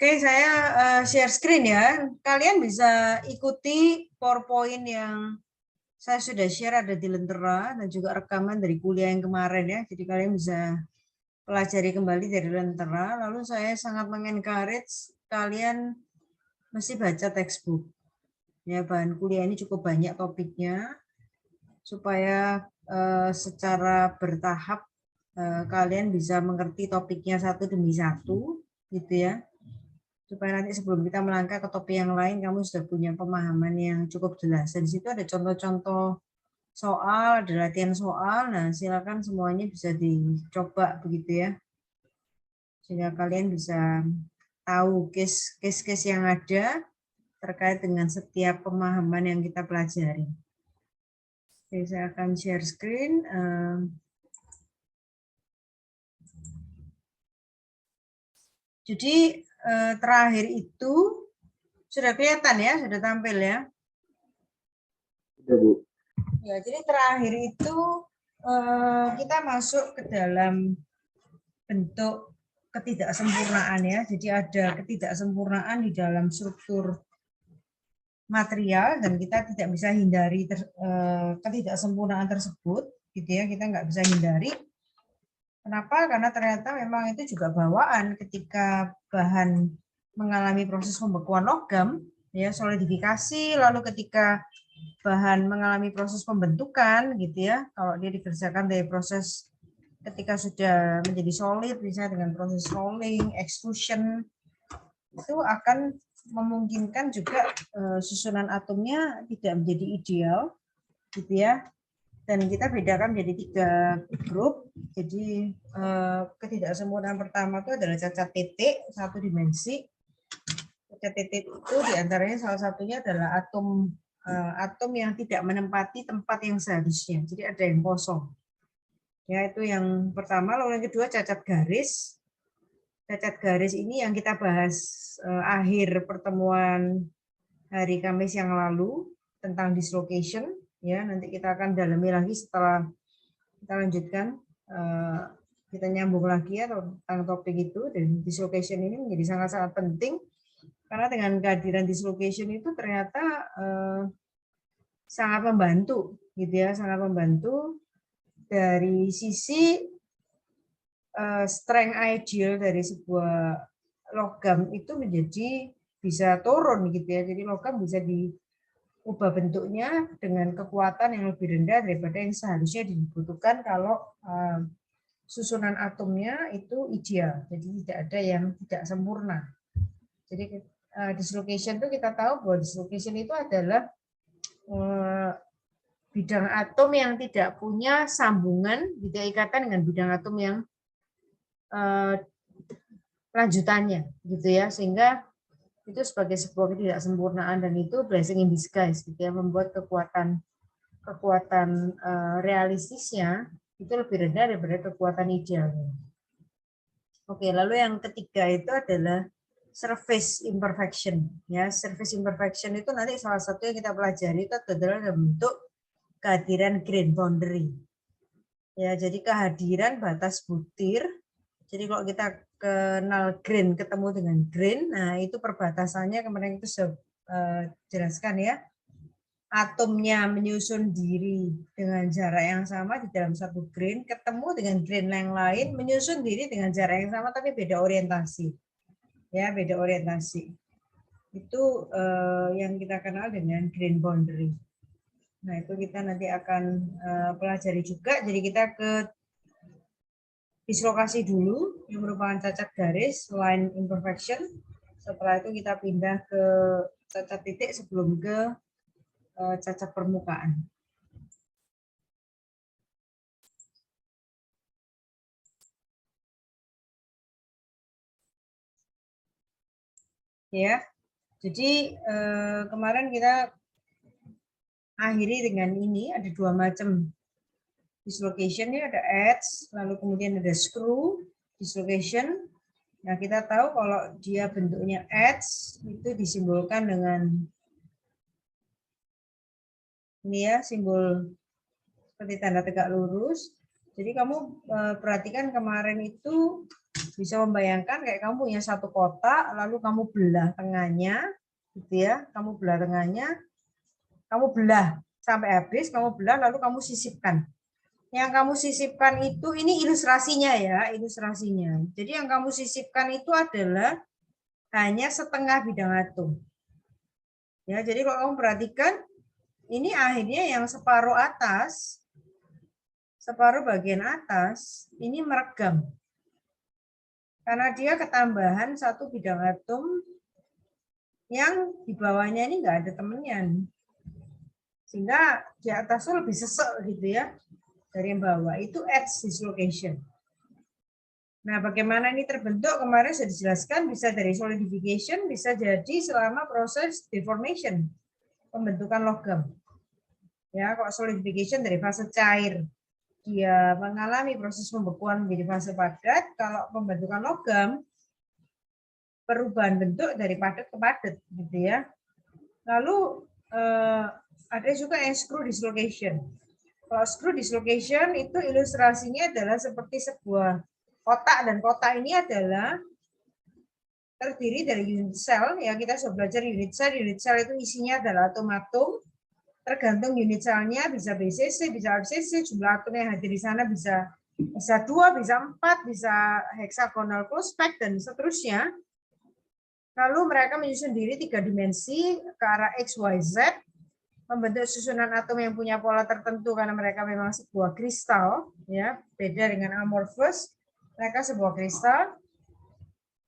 Oke, saya share screen ya. Kalian bisa ikuti PowerPoint yang saya sudah share ada di Lentera dan juga rekaman dari kuliah yang kemarin ya. Jadi kalian bisa pelajari kembali dari Lentera. Lalu saya sangat mengencourage kalian mesti baca textbook. Ya, bahan kuliah ini cukup banyak topiknya supaya secara bertahap kalian bisa mengerti topiknya satu demi satu gitu ya. Supaya nanti sebelum kita melangkah ke topik yang lain, kamu sudah punya pemahaman yang cukup jelas. Dan di situ ada contoh-contoh soal, ada latihan soal. Nah, silakan semuanya bisa dicoba begitu ya. Sehingga kalian bisa tahu case-case yang ada terkait dengan setiap pemahaman yang kita pelajari. Oke, saya akan share screen. Jadi terakhir itu sudah kelihatan ya, sudah tampil ya. Sudah, Bu. Ya, jadi terakhir itu kita masuk ke dalam bentuk ketidaksempurnaan ya. Jadi ada ketidaksempurnaan di dalam struktur material dan kita tidak bisa hindari ketidaksempurnaan tersebut, gitu ya. Kita nggak bisa hindari. Kenapa? Karena ternyata memang itu juga bawaan ketika bahan mengalami proses pembekuan logam, ya solidifikasi, lalu ketika bahan mengalami proses pembentukan gitu ya, kalau dia dikerjakan dari proses ketika sudah menjadi solid misalnya dengan proses rolling, extrusion, itu akan memungkinkan juga susunan atomnya tidak menjadi ideal gitu ya. Dan kita bedakan menjadi 3 grup. Jadi ketidaksempurnaan pertama itu adalah cacat titik satu dimensi. Cacat titik itu diantaranya salah satunya adalah atom yang tidak menempati tempat yang seharusnya. Jadi ada yang kosong. Ya, itu yang pertama. Lalu yang kedua cacat garis. Cacat garis ini yang kita bahas akhir pertemuan hari Kamis yang lalu tentang dislocation. Ya, nanti kita akan dalami lagi setelah kita lanjutkan. Kita nyambung lagi ya tentang topik itu. Dan dislocation ini menjadi sangat-sangat penting karena dengan kehadiran dislocation itu ternyata sangat membantu, gitu ya, sangat membantu dari sisi strength ideal dari sebuah logam itu menjadi bisa turun gitu ya. Jadi logam bisa diubah bentuknya dengan kekuatan yang lebih rendah daripada yang seharusnya dibutuhkan kalau susunan atomnya itu ideal. Jadi tidak ada yang tidak sempurna. Jadi dislocation itu kita tahu bahwa dislocation itu adalah bidang atom yang tidak punya sambungan, tidak ikatan dengan bidang atom yang lanjutannya, gitu ya, sehingga itu sebagai sebuah ketidaksempurnaan dan itu blessing in disguise, gitu ya, membuat kekuatan realistisnya itu lebih rendah daripada kekuatan idealnya. Oke, lalu yang ketiga itu adalah surface imperfection, ya. Surface imperfection itu nanti salah satu yang kita pelajari itu adalah dalam bentuk kehadiran grain boundary. Ya, jadi kehadiran batas butir. Jadi kalau kita kenal grain ketemu dengan grain, nah itu perbatasannya kemarin itu saya jelaskan ya. Atomnya menyusun diri dengan jarak yang sama di dalam satu grain, ketemu dengan grain yang lain menyusun diri dengan jarak yang sama tapi beda orientasi. Ya, beda orientasi. Itu yang kita kenal dengan grain boundary. Nah, itu kita nanti akan pelajari juga. Jadi kita ke dislokasi dulu yang merupakan cacat garis, line imperfection. Setelah itu kita pindah ke cacat titik sebelum ke cacat permukaan. Ya, jadi kemarin kita akhiri dengan ini ada 2 macam dislocation ya, ada edge, lalu kemudian ada screw dislocation. Nah, kita tahu kalau dia bentuknya edge itu disimbolkan dengan ini ya, simbol seperti tanda tegak lurus. Jadi kamu perhatikan kemarin itu Bisa membayangkan kayak kamu punya satu kotak, lalu kamu belah tengahnya, gitu ya. Kamu belah tengahnya, kamu belah sampai habis, kamu belah lalu kamu sisipkan. Yang kamu sisipkan itu, ini ilustrasinya ya, ilustrasinya. Jadi yang kamu sisipkan itu adalah hanya setengah bidang atom. Ya, jadi kalau kamu perhatikan, ini akhirnya yang separuh atas, separuh bagian atas, ini meregam. Karena dia ketambahan satu bidang atom yang di bawahnya ini nggak ada temennya. Sehingga di atas itu lebih sesek gitu ya dari yang bawah. Itu edge dislocation. Nah, bagaimana ini terbentuk kemarin sudah dijelaskan, bisa dari solidification, bisa jadi selama proses deformation, pembentukan logam. Ya, kalau solidification dari fase cair, dia mengalami proses pembekuan menjadi fase padat. Kalau pembentukan logam, perubahan bentuk dari padat ke padat, gitu ya. Lalu ada juga yang screw dislocation. Kalau screw dislocation itu ilustrasinya adalah seperti sebuah kotak, dan kotak ini adalah terdiri dari unit cell. Ya, kita sudah belajar unit cell. Unit cell itu isinya adalah atom-atom. Tergantung unit selnya, bisa BCC, bisa RCC, jumlah atom yang hadir di sana bisa 2, bisa 4, bisa hexagonal close pack, dan seterusnya. Lalu mereka menyusun diri 3 dimensi ke arah X, Y, Z, membentuk susunan atom yang punya pola tertentu karena mereka memang sebuah kristal, ya, beda dengan amorphous, mereka sebuah kristal.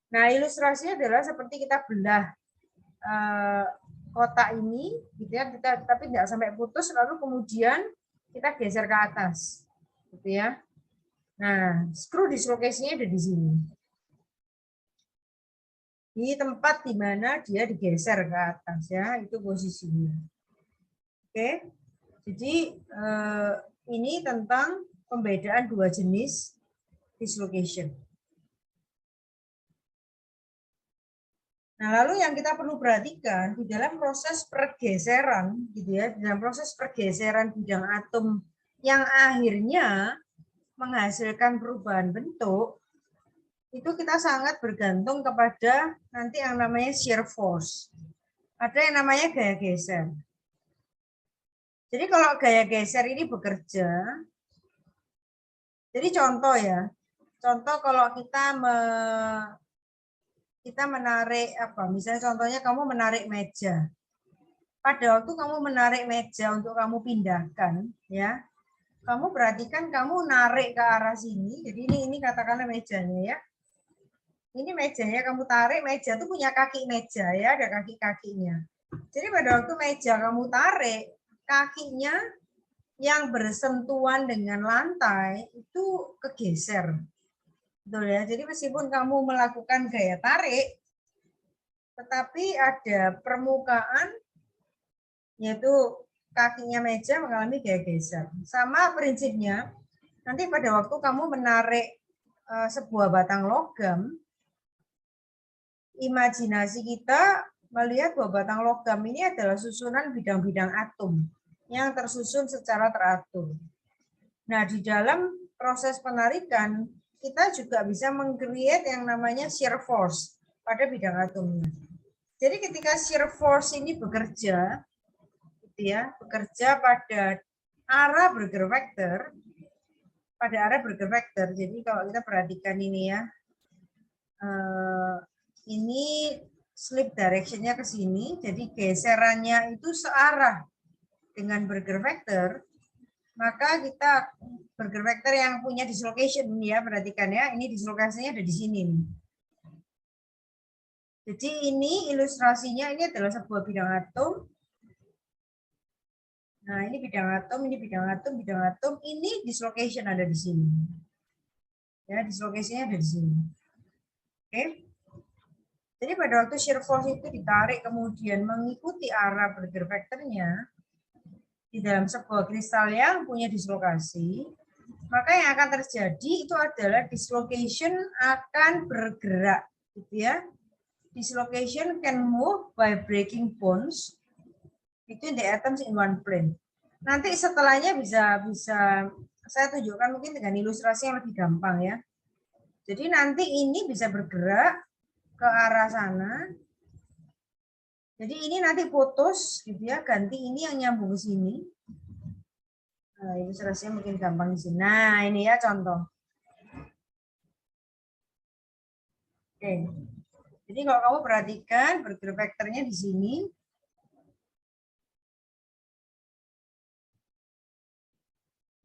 Nah, ilustrasinya adalah seperti kita belah kotak ini, gitu ya, kita tapi tidak sampai putus, lalu kemudian kita geser ke atas, gitu ya. Nah, screw dislocation-nya ada di sini. Di tempat di mana dia digeser ke atas, ya, itu posisinya. Oke, jadi ini tentang pembedaan dua jenis dislocation. Nah, lalu yang kita perlu perhatikan di dalam proses pergeseran, gitu ya, dalam proses pergeseran bidang atom yang akhirnya menghasilkan perubahan bentuk, itu kita sangat bergantung kepada nanti yang namanya shear force. Ada yang namanya gaya geser. Jadi kalau gaya geser ini bekerja, jadi contoh ya, contoh kalau kita menarik apa, misalnya contohnya kamu menarik meja. Pada waktu kamu menarik meja untuk kamu pindahkan, ya, kamu perhatikan kamu narik ke arah sini. Jadi ini katakanlah mejanya ya. Ini mejanya kamu tarik, meja itu punya kaki meja ya, ada kaki-kakinya. Jadi pada waktu meja kamu tarik, kakinya yang bersentuhan dengan lantai itu kegeser. Betul ya. Jadi meskipun kamu melakukan gaya tarik, tetapi ada permukaan, yaitu kakinya meja mengalami gaya geser. Sama prinsipnya, nanti pada waktu kamu menarik sebuah batang logam, imajinasi kita melihat bahwa batang logam ini adalah susunan bidang-bidang atom yang tersusun secara teratur. Nah, di dalam proses penarikan, kita juga bisa meng-create yang namanya shear force pada bidang atomnya. Jadi ketika shear force ini bekerja, gitu ya, bekerja pada arah Berger vector, Jadi kalau kita perhatikan ini ya, ini slip direction-nya ke sini, jadi geserannya itu searah dengan Berger vector, maka kita Berger vector yang punya dislocation ya, perhatikan ya, ini dislokasinya ada di sini nih. Jadi ini ilustrasinya, ini adalah sebuah bidang atom. Nah, ini bidang atom, ini dislocation ada di sini. Ya, dislokasinya ada di sini. Oke. Jadi pada waktu shear force itu ditarik kemudian mengikuti arah Berger vectornya di dalam sebuah kristal yang punya dislokasi, maka yang akan terjadi itu adalah dislocation akan bergerak, gitu ya. Dislocation can move by breaking bonds between the atoms in one plane. Nanti setelahnya bisa saya tunjukkan mungkin dengan ilustrasi yang lebih gampang ya. Jadi nanti ini bisa bergerak ke arah sana. Jadi ini nanti putus gitu ya, ganti ini yang nyambung ke sini. Nah, ilustrasinya mungkin gampang di sini. Nah, ini ya contoh. Oke. Jadi kalau kamu perhatikan bergerak vektornya di sini.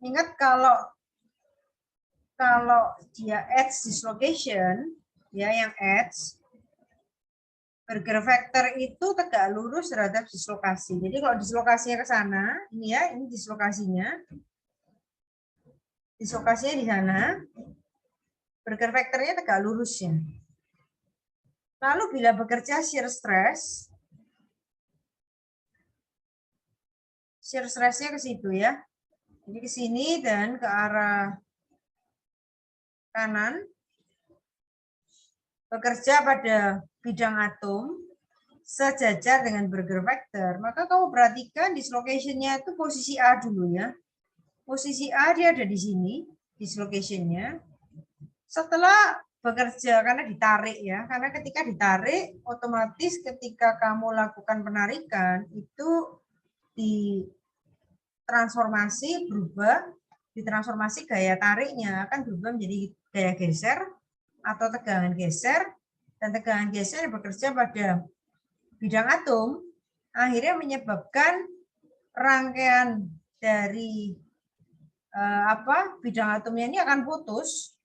Ingat kalau dia edge dislocation, ya yang edge, bergerak vektor itu tegak lurus terhadap dislokasi. Jadi kalau dislokasinya ke sana, ini ya, ini dislokasinya. Dislokasinya di sana, bergerak vektornya tegak lurus ya. Lalu bila bekerja shear stress-nya ke situ ya. Jadi ke sini dan ke arah kanan, bekerja pada bidang atom sejajar dengan bergerak vektor, maka kamu perhatikan dislocation-nya itu posisi A dulu ya. Posisi A dia ada di sini, dislocation-nya. Setelah bekerja karena ditarik ya, karena ketika ditarik otomatis ketika kamu lakukan penarikan itu ditransformasi berubah, ditransformasi gaya tariknya akan berubah menjadi gaya geser atau tegangan geser, dan tegangan geser yang bekerja pada bidang atom akhirnya menyebabkan rangkaian dari bidang atomnya ini akan putus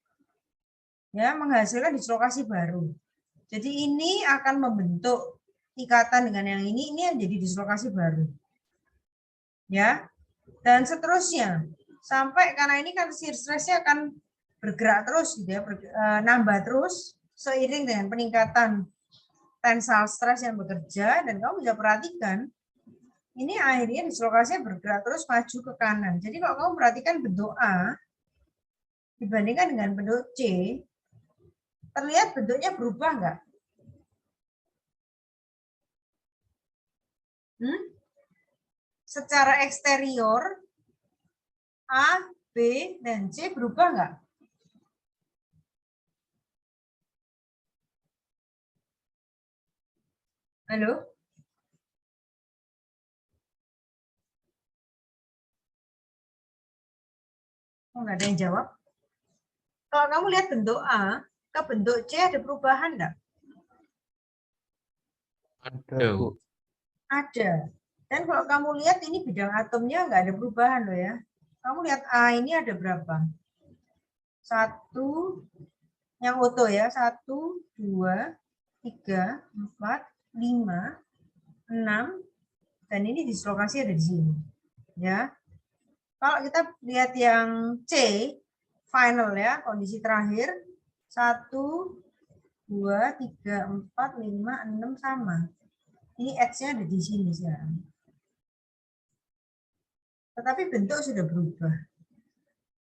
ya, menghasilkan dislokasi baru. Jadi ini akan membentuk ikatan dengan yang ini yang jadi dislokasi baru. Ya. Dan seterusnya sampai karena ini kan shear stress-nya akan bergerak terus gitu ya, nambah terus seiring dengan peningkatan tensile stress yang bekerja, dan kamu bisa perhatikan ini akhirnya dislokasinya bergerak terus maju ke kanan. Jadi kalau kamu perhatikan bentuk A dibandingkan dengan bentuk C, terlihat bentuknya berubah nggak? Secara eksterior A, B, dan C berubah nggak? Halo? Oh, nggak ada yang jawab. Kalau kamu lihat bentuk A ke bentuk C ada perubahan nggak? Ada, Bu. Ada. Dan kalau kamu lihat ini bidang atomnya nggak ada perubahan loh ya. Kamu lihat A ini ada berapa? 1, yang utuh ya, 1, 2, 3, 4, 5, 6, dan ini dislokasi ada di sini. Ya. Kalau kita lihat yang C, final ya, kondisi terakhir, 1, 2, 3, 4, 5, 6 sama. Ini X-nya ada di sini sekarang. Tetapi bentuk sudah berubah.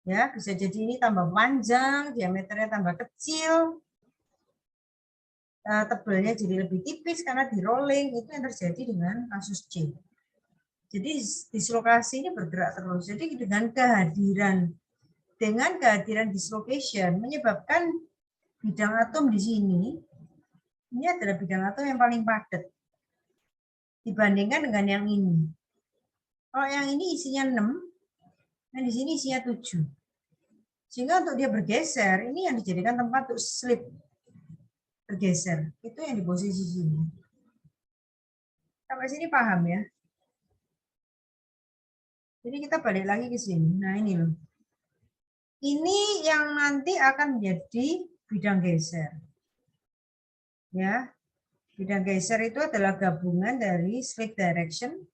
Ya, bisa jadi ini tambah panjang, diameternya tambah kecil, tebalnya jadi lebih tipis karena di rolling. Itu yang terjadi dengan kasus C. Jadi dislokasi ini bergerak terus. Jadi dengan kehadiran dislocation menyebabkan bidang atom di sini, ini adalah bidang atom yang paling padat dibandingkan dengan yang ini. Kalau yang ini isinya 6, dan di sini isinya 7. Sehingga untuk dia bergeser, ini yang dijadikan tempat untuk slip bergeser. Itu yang di posisi sini. Sampai sini paham ya? Jadi kita balik lagi ke sini. Nah ini loh. Ini yang nanti akan menjadi bidang geser. Ya, bidang geser itu adalah gabungan dari slip direction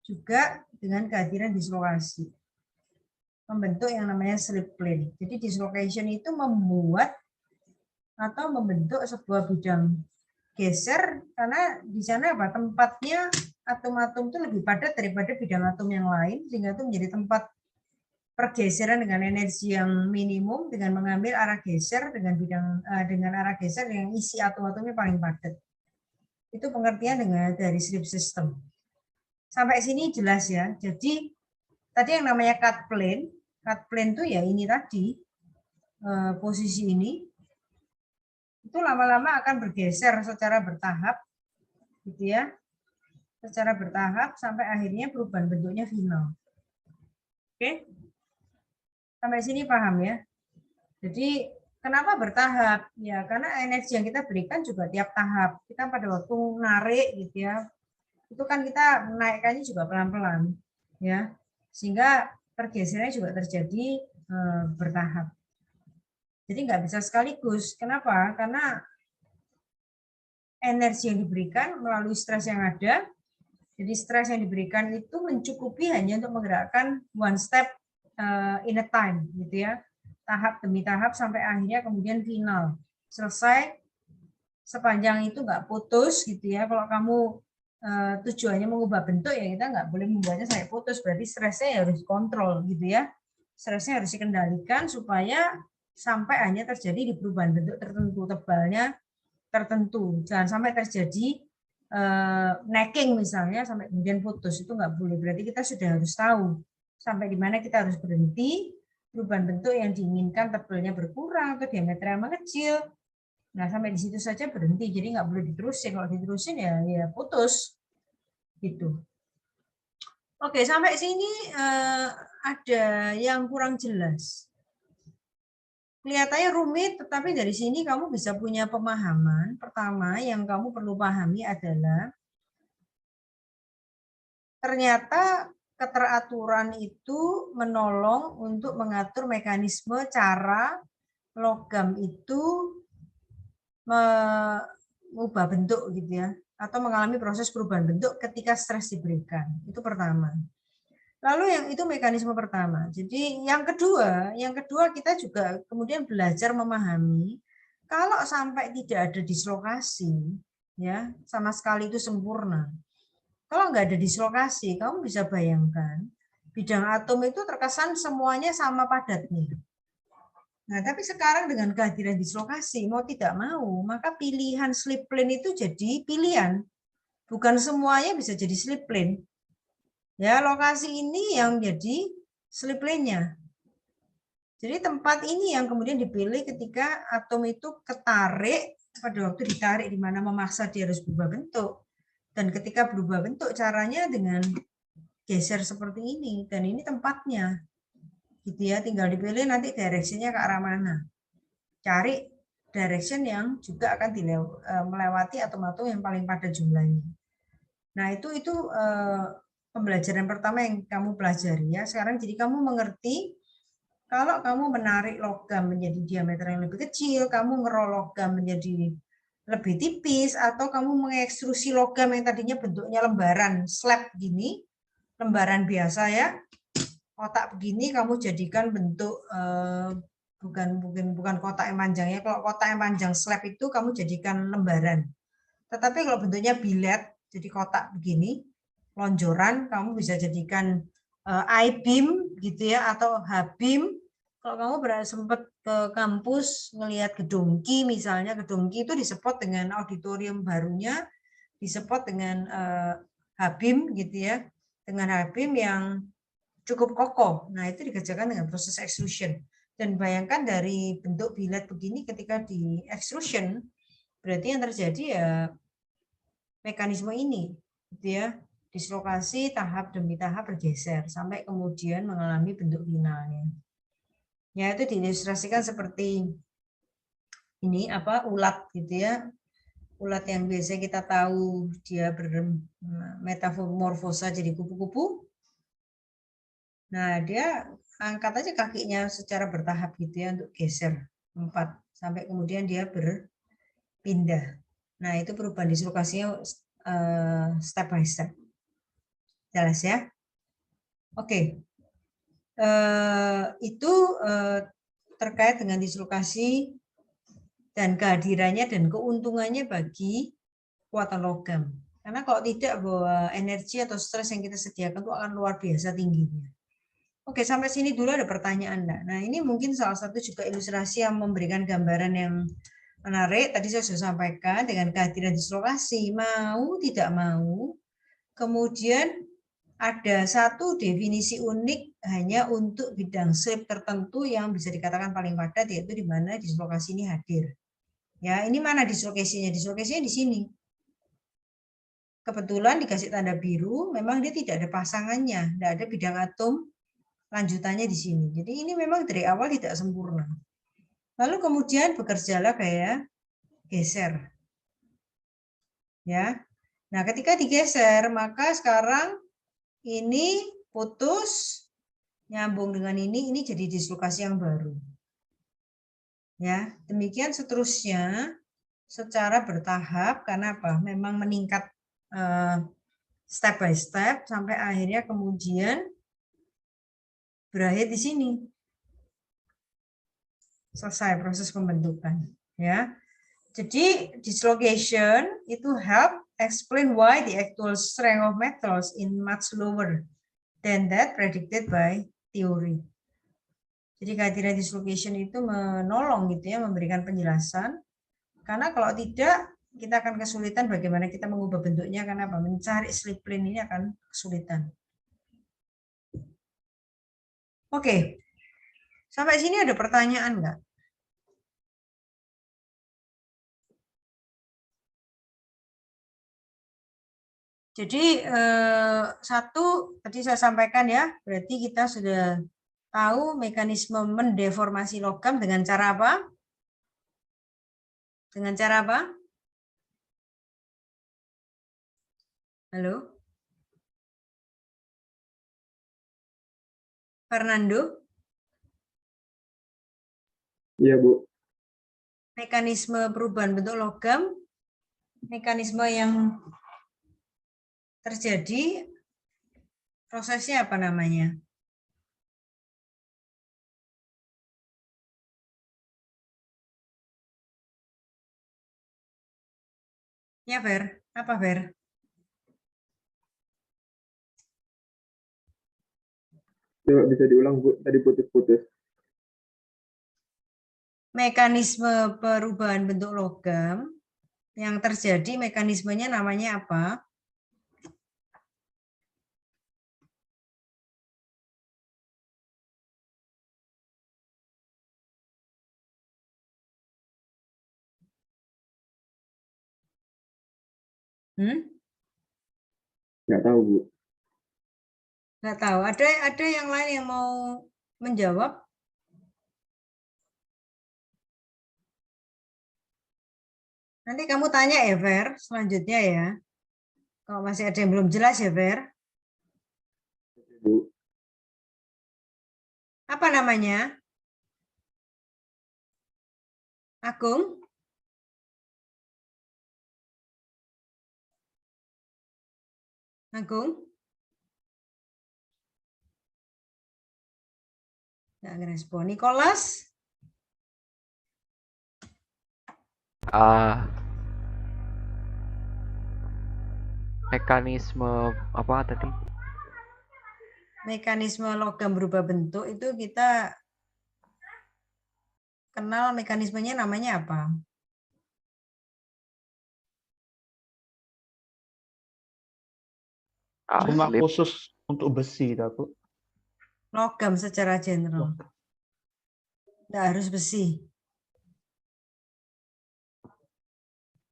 juga dengan kehadiran dislokasi. Membentuk yang namanya slip plane. Jadi dislocation itu membuat atau membentuk sebuah bidang geser karena di sana apa, tempatnya atom-atom itu lebih padat daripada bidang atom yang lain, sehingga itu menjadi tempat pergeseran dengan energi yang minimum dengan mengambil arah geser dengan arah geser yang isi atom-atomnya paling padat. Itu pengertian dari slip system. Sampai sini jelas ya. Jadi tadi yang namanya cut plane itu ya ini tadi. posisi ini, itu lama-lama akan bergeser secara bertahap, gitu ya, secara bertahap sampai akhirnya perubahan bentuknya final. Oke, sampai sini paham ya? Jadi kenapa bertahap? Ya karena energi yang kita berikan juga tiap tahap. Kita pada waktu narik gitu ya, itu kan kita menaikkannya juga pelan-pelan, ya, sehingga pergeserannya juga terjadi bertahap. Jadi nggak bisa sekaligus. Kenapa? Karena energi yang diberikan melalui stres yang ada. Jadi stres yang diberikan itu mencukupi hanya untuk menggerakkan one step in a time, gitu ya, tahap demi tahap sampai akhirnya kemudian final selesai. Sepanjang itu nggak putus, gitu ya. Kalau kamu tujuannya mengubah bentuk ya kita nggak boleh membuatnya sampai putus. Berarti stresnya harus kontrol, gitu ya. Stresnya harus dikendalikan supaya sampai hanya terjadi di perubahan bentuk tertentu, tebalnya tertentu. Jangan sampai terjadi necking misalnya sampai kemudian putus, itu nggak boleh. Berarti kita sudah harus tahu sampai di mana kita harus berhenti, perubahan bentuk yang diinginkan tebalnya berkurang atau diameternya mengecil. Nah sampai di situ saja berhenti, jadi nggak boleh diterusin. Kalau diterusin ya putus, gitu. Oke, sampai sini ada yang kurang jelas. Kelihatannya rumit, tetapi dari sini kamu bisa punya pemahaman. Pertama yang kamu perlu pahami adalah ternyata keteraturan itu menolong untuk mengatur mekanisme cara logam itu mengubah bentuk, gitu ya, atau mengalami proses perubahan bentuk ketika stres diberikan. Itu pertama. Lalu yang itu mekanisme pertama. Jadi yang kedua kita juga kemudian belajar memahami kalau sampai tidak ada dislokasi, ya sama sekali itu sempurna. Kalau nggak ada dislokasi, kamu bisa bayangkan bidang atom itu terkesan semuanya sama padatnya. Nah, tapi sekarang dengan kehadiran dislokasi, mau tidak mau, maka pilihan slip plane itu jadi pilihan. Bukan semuanya bisa jadi slip plane. Ya, lokasi ini yang jadi slip plane-nya. Jadi tempat ini yang kemudian dipilih ketika atom itu ketarik, pada waktu ditarik di mana memaksa dia harus berubah bentuk. Dan ketika berubah bentuk caranya dengan geser seperti ini, dan ini tempatnya. Gitu ya, tinggal dipilih nanti direction-nya ke arah mana. Cari direction yang juga akan melewati atom-atom yang paling padat jumlahnya. Nah, itu pembelajaran pertama yang kamu pelajari ya. Sekarang jadi kamu mengerti kalau kamu menarik logam menjadi diameter yang lebih kecil, kamu ngerol logam menjadi lebih tipis, atau kamu mengekstrusi logam yang tadinya bentuknya lembaran slab gini, lembaran biasa ya, kotak begini kamu jadikan bentuk bukan kotak yang panjang ya. Kalau kotak yang panjang slab itu kamu jadikan lembaran. Tetapi kalau bentuknya bilet jadi kotak begini, lonjoran, kamu bisa jadikan I-beam gitu ya, atau H-beam. Kalau kamu sempat ke kampus ngelihat Gedongki misalnya, Gedongki itu disepot dengan auditorium barunya, disepot dengan H-beam gitu ya, dengan H-beam yang cukup kokoh. Nah, itu dikerjakan dengan proses extrusion. Dan bayangkan dari bentuk bilet begini ketika di extrusion, berarti yang terjadi ya mekanisme ini, gitu ya, dislokasi tahap demi tahap bergeser sampai kemudian mengalami bentuk finalnya. Ya, itu diilustrasikan seperti ini ulat gitu ya. Ulat yang biasa kita tahu dia bermetamorfosa jadi kupu-kupu. Nah, dia angkat aja kakinya secara bertahap gitu ya untuk geser 4 sampai kemudian dia berpindah. Nah, itu perubahan dislokasinya step by step. Jelas ya? Oke. Itu terkait dengan dislokasi dan kehadirannya dan keuntungannya bagi kekuatan logam. Karena kalau tidak, bahwa energi atau stres yang kita sediakan itu akan luar biasa tingginya. Oke, sampai sini dulu ada pertanyaan enggak? Nah, ini mungkin salah satu juga ilustrasi yang memberikan gambaran yang menarik. Tadi saya sudah sampaikan dengan kehadiran dislokasi, mau tidak mau, kemudian ada satu definisi unik hanya untuk bidang slip tertentu yang bisa dikatakan paling padat, yaitu di mana dislokasi ini hadir. Ya, ini mana dislokasinya? Dislokasinya di sini. Kebetulan dikasih tanda biru, memang dia tidak ada pasangannya, tidak ada bidang atom lanjutannya di sini. Jadi ini memang dari awal tidak sempurna. Lalu kemudian bekerjalah kayak geser. Ya. Nah, ketika digeser, maka sekarang ini putus, nyambung dengan ini jadi dislokasi yang baru. Ya, demikian seterusnya secara bertahap, karena apa? Memang meningkat step by step sampai akhirnya kemudian berakhir di sini. Selesai proses pembentukan, ya. Jadi dislocation itu help explain why the actual strength of metals in much lower than that predicted by theory. Jadi kehadiran dislocation itu menolong gitu ya, memberikan penjelasan. Karena kalau tidak, kita akan kesulitan bagaimana kita mengubah bentuknya, karena apa? Mencari slip plane ini akan kesulitan. Oke, sampai sini ada pertanyaan nggak? Jadi satu tadi saya sampaikan ya, berarti kita sudah tahu mekanisme mendeformasi logam dengan cara apa? Dengan cara apa? Halo? Fernando? Iya, Bu. Mekanisme perubahan bentuk logam, mekanisme yang terjadi, prosesnya apa namanya? Ya, Fer. Apa, Fer? Coba bisa diulang, Bu. Tadi putus-putus. Mekanisme perubahan bentuk logam yang terjadi, mekanismenya namanya apa? Nggak tahu, Bu. Nggak tahu. Ada yang lain yang mau menjawab? Nanti kamu tanya ya, Fer, selanjutnya ya. Kalau masih ada yang belum jelas ya, Fer. Bu. Apa namanya? Agung? Agung? Nggak ngerespon. Nicholas? Mekanisme apa tadi? Mekanisme logam berubah bentuk itu kita kenal mekanismenya namanya apa? Cuma Slip. khusus untuk besi, Bu. Logam secara general. Nggak harus besi.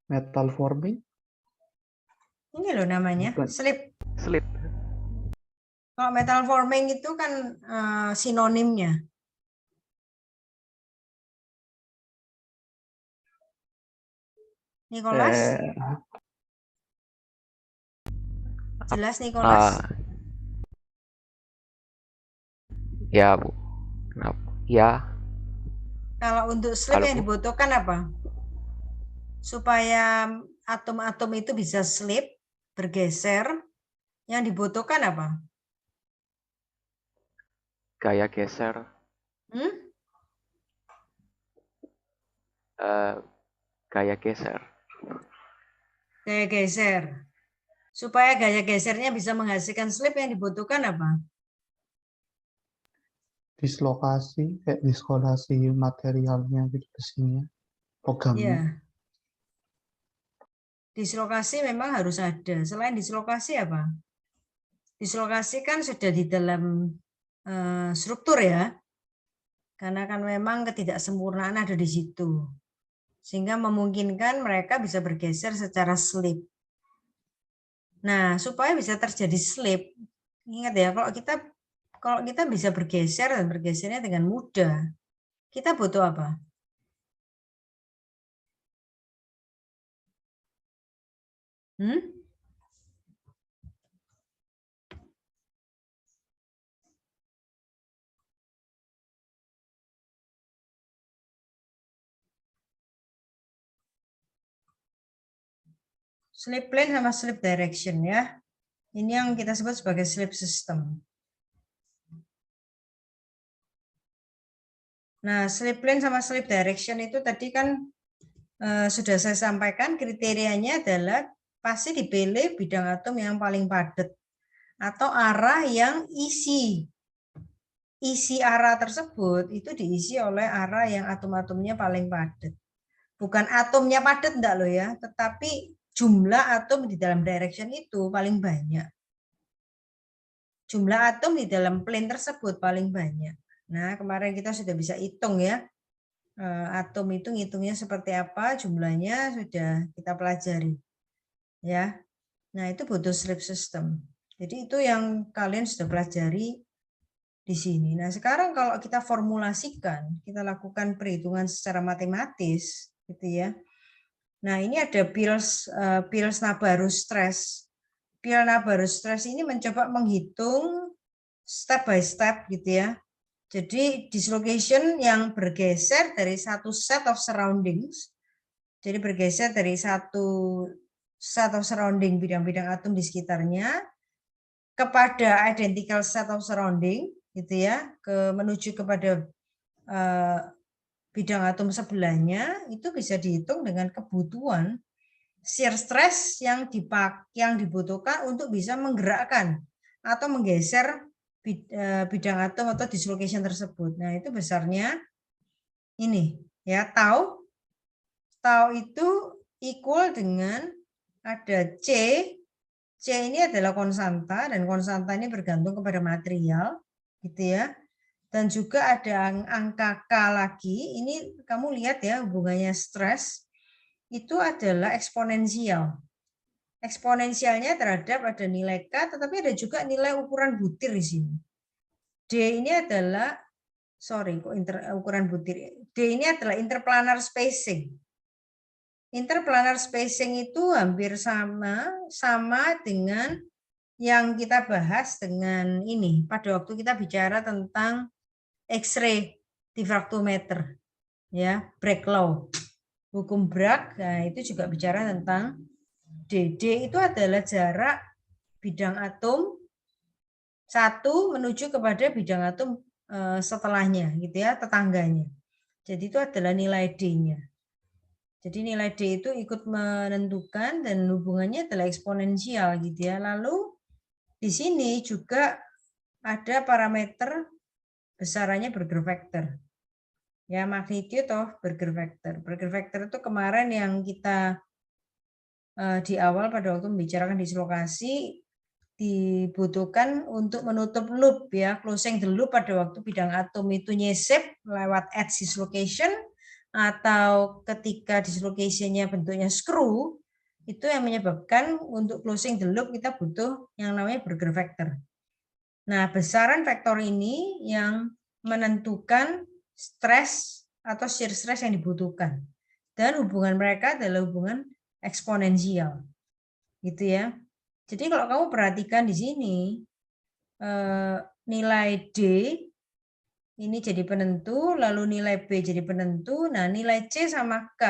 Metal forming. Ini loh namanya, Bukan. slip. Slip. Kalau metal forming itu kan sinonimnya. Nicholas? Jelas Nicholas? Ya, Bu. Kenapa? Ya. Kalau untuk slip Halo, yang Bu. dibutuhkan apa? Supaya atom-atom itu bisa slip, bergeser, yang dibutuhkan apa? Gaya geser. Gaya geser. Gaya geser. Supaya gaya gesernya bisa menghasilkan slip yang dibutuhkan apa? Dislokasi, kayak dislokasi materialnya gitu, besinya, logamnya. Ya. Dislokasi memang harus ada. Selain dislokasi apa? Dislokasi kan sudah di dalam struktur ya. Karena kan memang ketidaksempurnaan ada di situ. Sehingga memungkinkan mereka bisa bergeser secara slip. Nah, supaya bisa terjadi slip, ingat ya, kalau kita bisa bergeser dan bergesernya dengan mudah, kita butuh apa? Slip plane sama slip direction ya. Ini yang kita sebut sebagai slip system. Nah, slip plane sama slip direction itu tadi kan sudah saya sampaikan kriterianya adalah pasti dipilih bidang atom yang paling padat atau arah yang isi arah tersebut itu diisi oleh arah yang atom-atomnya paling padat. Bukan atomnya padat enggak loh ya, tetapi jumlah atom di dalam direction itu paling banyak. Jumlah atom di dalam plane tersebut paling banyak. Nah, kemarin kita sudah bisa hitung ya. Atom itu ngitungnya seperti apa, jumlahnya sudah kita pelajari. Ya. Nah, itu butuh slip system. Jadi itu yang kalian sudah pelajari di sini. Nah, sekarang kalau kita formulasikan, kita lakukan perhitungan secara matematis, gitu ya. Nah, ini ada Peierls-Nabarus stress. Peierls-Nabarus stress ini mencoba menghitung step by step, gitu ya. Jadi dislocation yang bergeser dari satu set of surroundings, jadi bergeser dari satu set of surrounding bidang-bidang atom di sekitarnya kepada identical set of surrounding, gitu ya, menuju kepada bidang atom sebelahnya, itu bisa dihitung dengan kebutuhan shear stress yang dibutuhkan untuk bisa menggerakkan atau menggeser bidang atom atau dislocation tersebut. Nah, itu besarnya ini ya, tau itu equal dengan ada C ini adalah konstanta dan konstanta ini bergantung kepada material gitu ya. Dan juga ada angka K lagi. Ini kamu lihat ya hubungannya stres itu adalah eksponensial. Eksponensialnya terhadap ada nilai K, tetapi ada juga nilai ukuran butir di sini. D ini adalah, ukuran butir. D ini adalah interplanar spacing. Interplanar spacing itu hampir sama dengan yang kita bahas dengan ini pada waktu kita bicara tentang X-ray diffractometer, ya, Bragg law, hukum Bragg. Nah, itu juga bicara tentang DD itu adalah jarak bidang atom satu menuju kepada bidang atom setelahnya, gitu ya, tetangganya. Jadi itu adalah nilai D-nya. Jadi nilai D itu ikut menentukan dan hubungannya adalah eksponensial, gitu ya. Lalu di sini juga ada parameter besarannya Berger factor. Ya, magnitude of Berger factor. Berger factor itu kemarin yang kita di awal pada waktu membicarakan dislokasi dibutuhkan untuk menutup loop ya, closing the loop pada waktu bidang atom itu nyisip lewat edge dislocation atau ketika dislocationnya bentuknya screw, itu yang menyebabkan untuk closing the loop kita butuh yang namanya Berger factor. Nah, besaran faktor ini yang menentukan stres atau shear stress yang dibutuhkan. Dan hubungan mereka adalah hubungan eksponensial. Gitu ya. Jadi kalau kamu perhatikan di sini, nilai D ini jadi penentu, lalu nilai B jadi penentu. Nah, nilai C sama K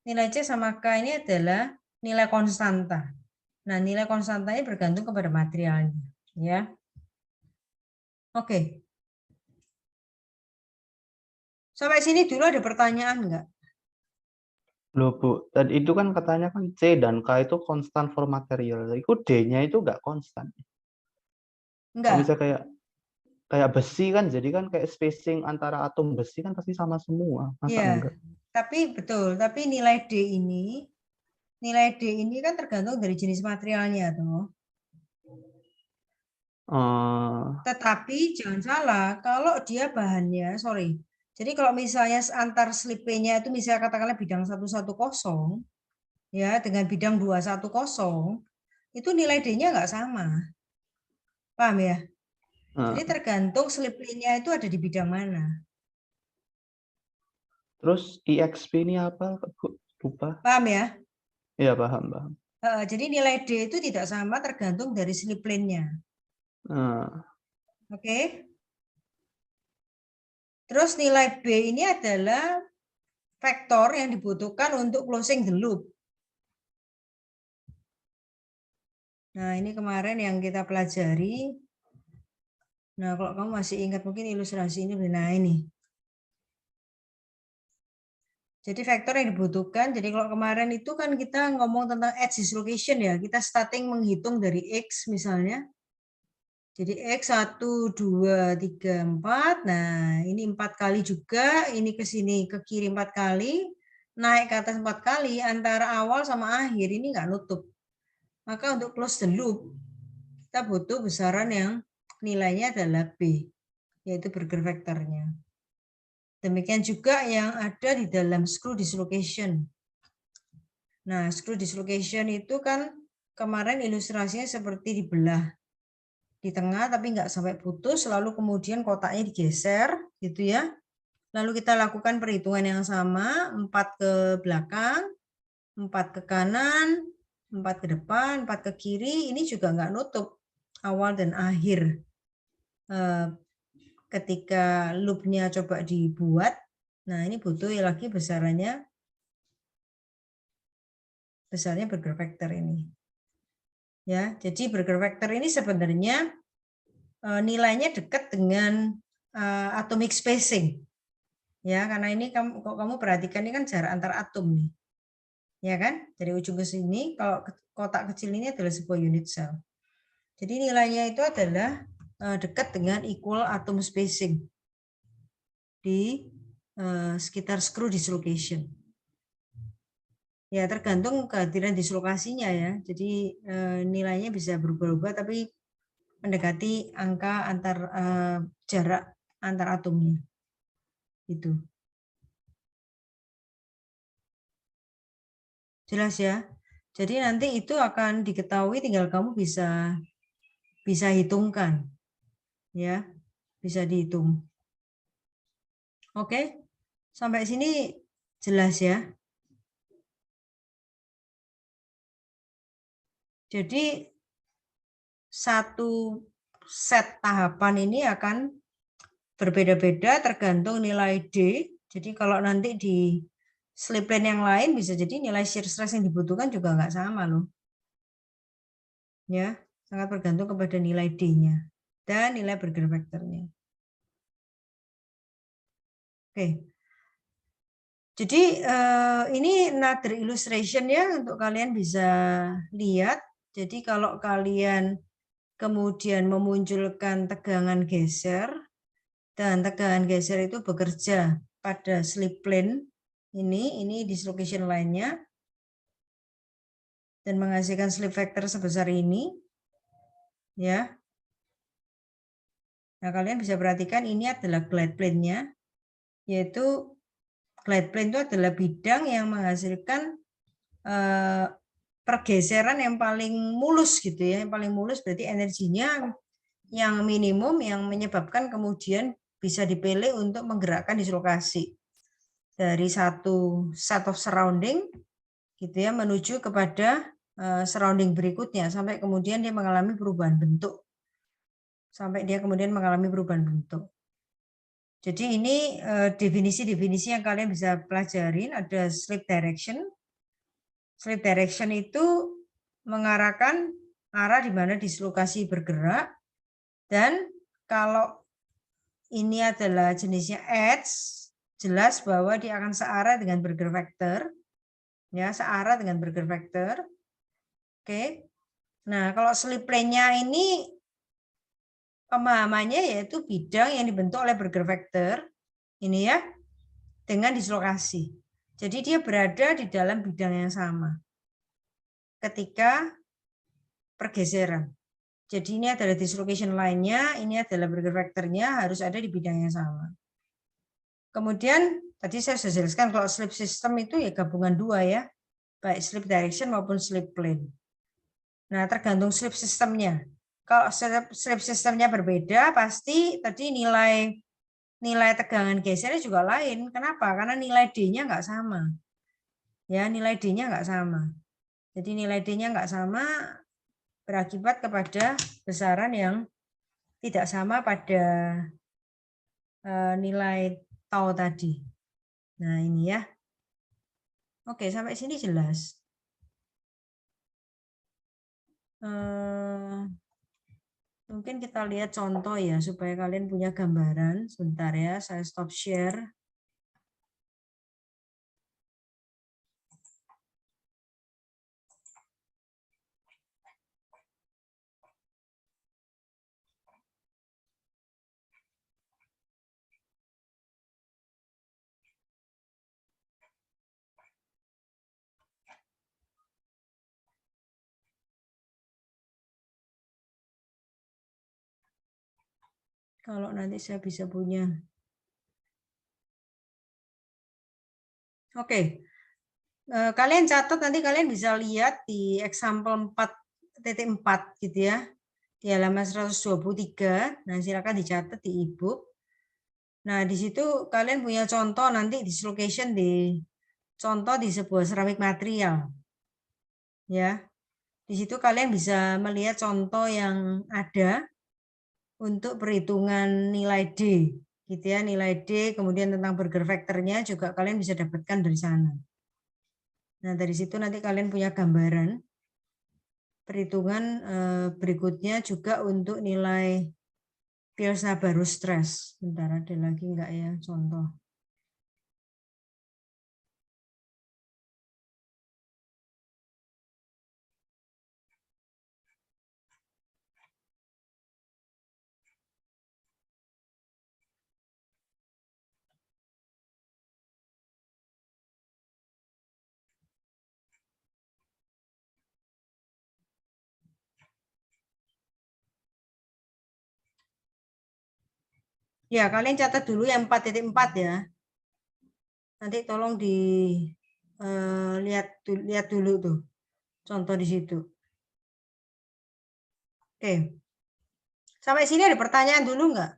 ini adalah nilai konstanta. Nah, nilai konstantanya bergantung kepada materialnya. Ya. Oke. Sampai sini dulu ada pertanyaan enggak? Loh Bu, tadi itu kan katanya kan C dan K itu konstan for material. Itu D-nya itu nggak konstan. Kalau Enggak. misalnya kayak besi kan, jadi kan kayak spacing antara atom besi kan pasti sama semua. Masa Iya. enggak? Tapi betul, tapi nilai D ini kan tergantung dari jenis materialnya tuh. Tetapi jangan salah, kalau dia bahannya, sorry. Jadi kalau misalnya antar slip P-nya itu misalnya katakanlah bidang 110 ya dengan bidang 210 itu nilai D-nya nggak sama. Paham ya? Jadi tergantung slip P-nya itu ada di bidang mana. Terus EXP ini apa, Bu? Lupa. Paham ya? Iya, paham. Jadi nilai D itu tidak sama tergantung dari slip lane-nya. Oke. Terus nilai B ini adalah vektor yang dibutuhkan untuk closing the loop. Nah, ini kemarin yang kita pelajari. Nah, kalau kamu masih ingat mungkin ilustrasi ini, nah ini. Jadi vektor yang dibutuhkan, jadi kalau kemarin itu kan kita ngomong tentang edge dislocation ya, kita starting menghitung dari X misalnya. Jadi X 1, 2, 3, 4. Nah, ini 4 kali juga, ini ke sini ke kiri 4 kali, naik ke atas 4 kali, antara awal sama akhir ini nggak nutup. Maka untuk close the loop, kita butuh besaran yang nilainya adalah B, yaitu Berger vektornya. Demikian juga yang ada di dalam screw dislocation. Nah, screw dislocation itu kan kemarin ilustrasinya seperti dibelah di tengah tapi nggak sampai putus, lalu kemudian kotaknya digeser gitu ya. Lalu kita lakukan perhitungan yang sama, 4 ke belakang, 4 ke kanan, 4 ke depan, 4 ke kiri, ini juga nggak nutup awal dan akhir. Ketika loopnya coba dibuat, nah ini butuh lagi besarnya Berger vektor ini. Ya, jadi Berger vektor ini sebenarnya nilainya dekat dengan atomic spacing. Ya, karena ini kamu perhatikan ini kan jarak antar atom nih. Ya kan? Dari ujung ke sini, kalau kotak kecil ini adalah sebuah unit cell. Jadi nilainya itu adalah dekat dengan equal atom spacing di sekitar screw dislocation. Ya, tergantung kehadiran dislokasinya ya. Jadi nilainya bisa berubah-ubah tapi mendekati angka antar jarak antar atomnya. Itu. Jelas ya? Jadi nanti itu akan diketahui, tinggal kamu bisa hitungkan. Ya, bisa dihitung. Oke? Sampai sini jelas ya? Jadi satu set tahapan ini akan berbeda-beda tergantung nilai D. Jadi kalau nanti di slip lane yang lain bisa jadi nilai shear stress yang dibutuhkan juga nggak sama loh. Ya, sangat bergantung kepada nilai D-nya dan nilai Berger vektornya. Oke. Jadi ini another illustration ya untuk kalian bisa lihat. Jadi kalau kalian kemudian memunculkan tegangan geser dan tegangan geser itu bekerja pada slip plane ini dislocation line-nya dan menghasilkan slip vector sebesar ini ya. Nah, kalian bisa perhatikan ini adalah glide plane-nya, yaitu glide plane itu adalah bidang yang menghasilkan pergeseran yang paling mulus gitu ya, yang paling mulus berarti energinya yang minimum yang menyebabkan kemudian bisa dipilih untuk menggerakkan dislokasi dari satu set of surrounding gitu ya menuju kepada surrounding berikutnya sampai kemudian dia mengalami perubahan bentuk. Sampai dia kemudian mengalami perubahan bentuk. Jadi ini definisi-definisi yang kalian bisa pelajarin, ada slip direction. Slip direction itu mengarahkan arah di mana dislokasi bergerak, dan kalau ini adalah jenisnya edge, jelas bahwa dia akan searah dengan Berger vektor, ya searah dengan Berger vektor. Oke, nah kalau slip plane-nya ini pemahamannya yaitu bidang yang dibentuk oleh Berger vektor, ini ya, dengan dislokasi. Jadi dia berada di dalam bidang yang sama ketika pergeseran. Jadi ini adalah dislocation line-nya, ini adalah Berger vector-nya, harus ada di bidang yang sama. Kemudian tadi saya sudah jelaskan kalau slip system itu ya gabungan dua ya, baik slip direction maupun slip plane. Nah, tergantung slip systemnya. Kalau slip systemnya berbeda, pasti tadi nilai tegangan gesernya juga lain. Kenapa? Karena nilai D-nya nggak sama. Ya, nilai D-nya nggak sama. Jadi nilai D-nya nggak sama berakibat kepada besaran yang tidak sama pada nilai tau tadi. Nah, ini ya. Oke, sampai sini jelas. Mungkin kita lihat contoh ya, supaya kalian punya gambaran. Sebentar ya, saya stop share. Kalau nanti saya bisa punya. Oke. Kalian catat, nanti kalian bisa lihat di example 4.4 gitu ya. Di halaman 123. Nah, silakan dicatat di e-book. Nah, di situ kalian punya contoh nanti dislocation di contoh di sebuah seramik material. Ya. Di situ kalian bisa melihat contoh yang ada untuk perhitungan nilai D, gitu ya, nilai D, kemudian tentang Berger vector-nya juga kalian bisa dapatkan dari sana. Nah, dari situ nanti kalian punya gambaran. Perhitungan berikutnya juga untuk nilai Pearce-Habaru stress. Bentar, ada lagi enggak ya contoh? Ya, kalian catat dulu yang 4.4 ya. Nanti tolong lihat dulu tuh contoh di situ. Oke. Sampai sini ada pertanyaan dulu enggak?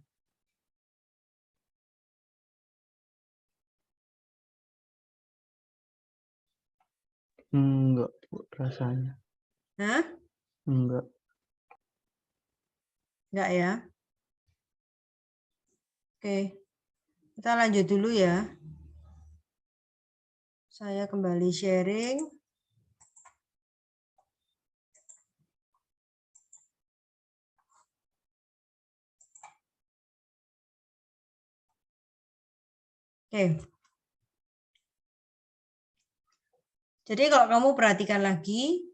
Enggak, Bu, rasanya. Hah? Enggak. Enggak ya? Oke. Kita lanjut dulu ya. Saya kembali sharing. Oke. Jadi kalau kamu perhatikan lagi,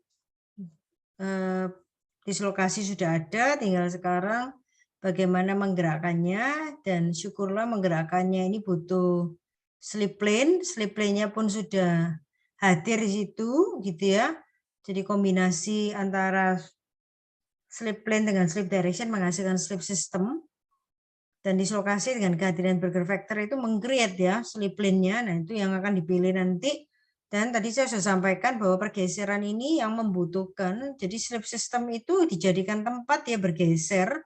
dislokasi sudah ada, tinggal sekarang bagaimana menggerakkannya, dan syukurlah menggerakkannya ini butuh slip plane-nya pun sudah hadir di situ, gitu ya. Jadi kombinasi antara slip plane dengan slip direction menghasilkan slip system, dan dislokasi dengan kehadiran Berger vector itu meng-create ya slip plane-nya. Nah, itu yang akan dipilih nanti. Dan tadi saya sudah sampaikan bahwa pergeseran ini yang membutuhkan, jadi slip system itu dijadikan tempat ya bergeser,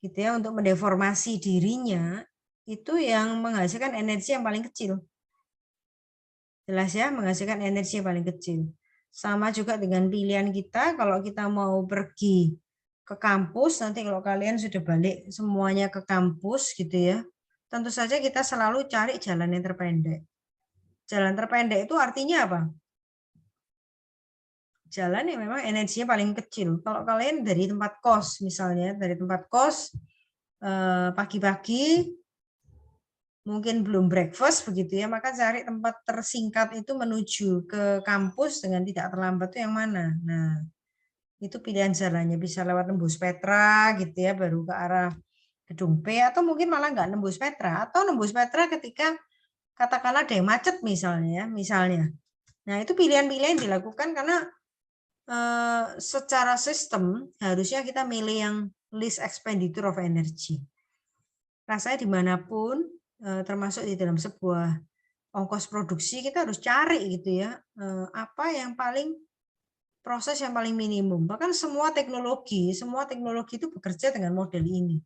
gitu ya, untuk mendeformasi dirinya, itu yang menghasilkan energi yang paling kecil. Jelas ya, menghasilkan energi yang paling kecil. Sama juga dengan pilihan kita, kalau kita mau pergi ke kampus, nanti kalau kalian sudah balik semuanya ke kampus gitu ya, tentu saja kita selalu cari jalan yang terpendek. Jalan terpendek itu artinya apa? Jalan yang memang energinya paling kecil. Kalau kalian dari tempat kos misalnya, dari tempat kos pagi-pagi mungkin belum breakfast begitu ya, maka cari tempat tersingkat itu menuju ke kampus dengan tidak terlambat itu yang mana? Nah, itu pilihan jalannya, bisa lewat nembus Petra gitu ya, baru ke arah gedung P, atau mungkin malah nggak nembus Petra, atau nembus Petra ketika katakanlah ada yang macet misalnya. Nah, itu pilihan-pilihan dilakukan karena secara sistem harusnya kita milih yang least expenditure of energy. Rasanya dimanapun, termasuk di dalam sebuah ongkos produksi, kita harus cari gitu ya, apa yang proses yang paling minimum. Bahkan semua teknologi itu bekerja dengan model ini.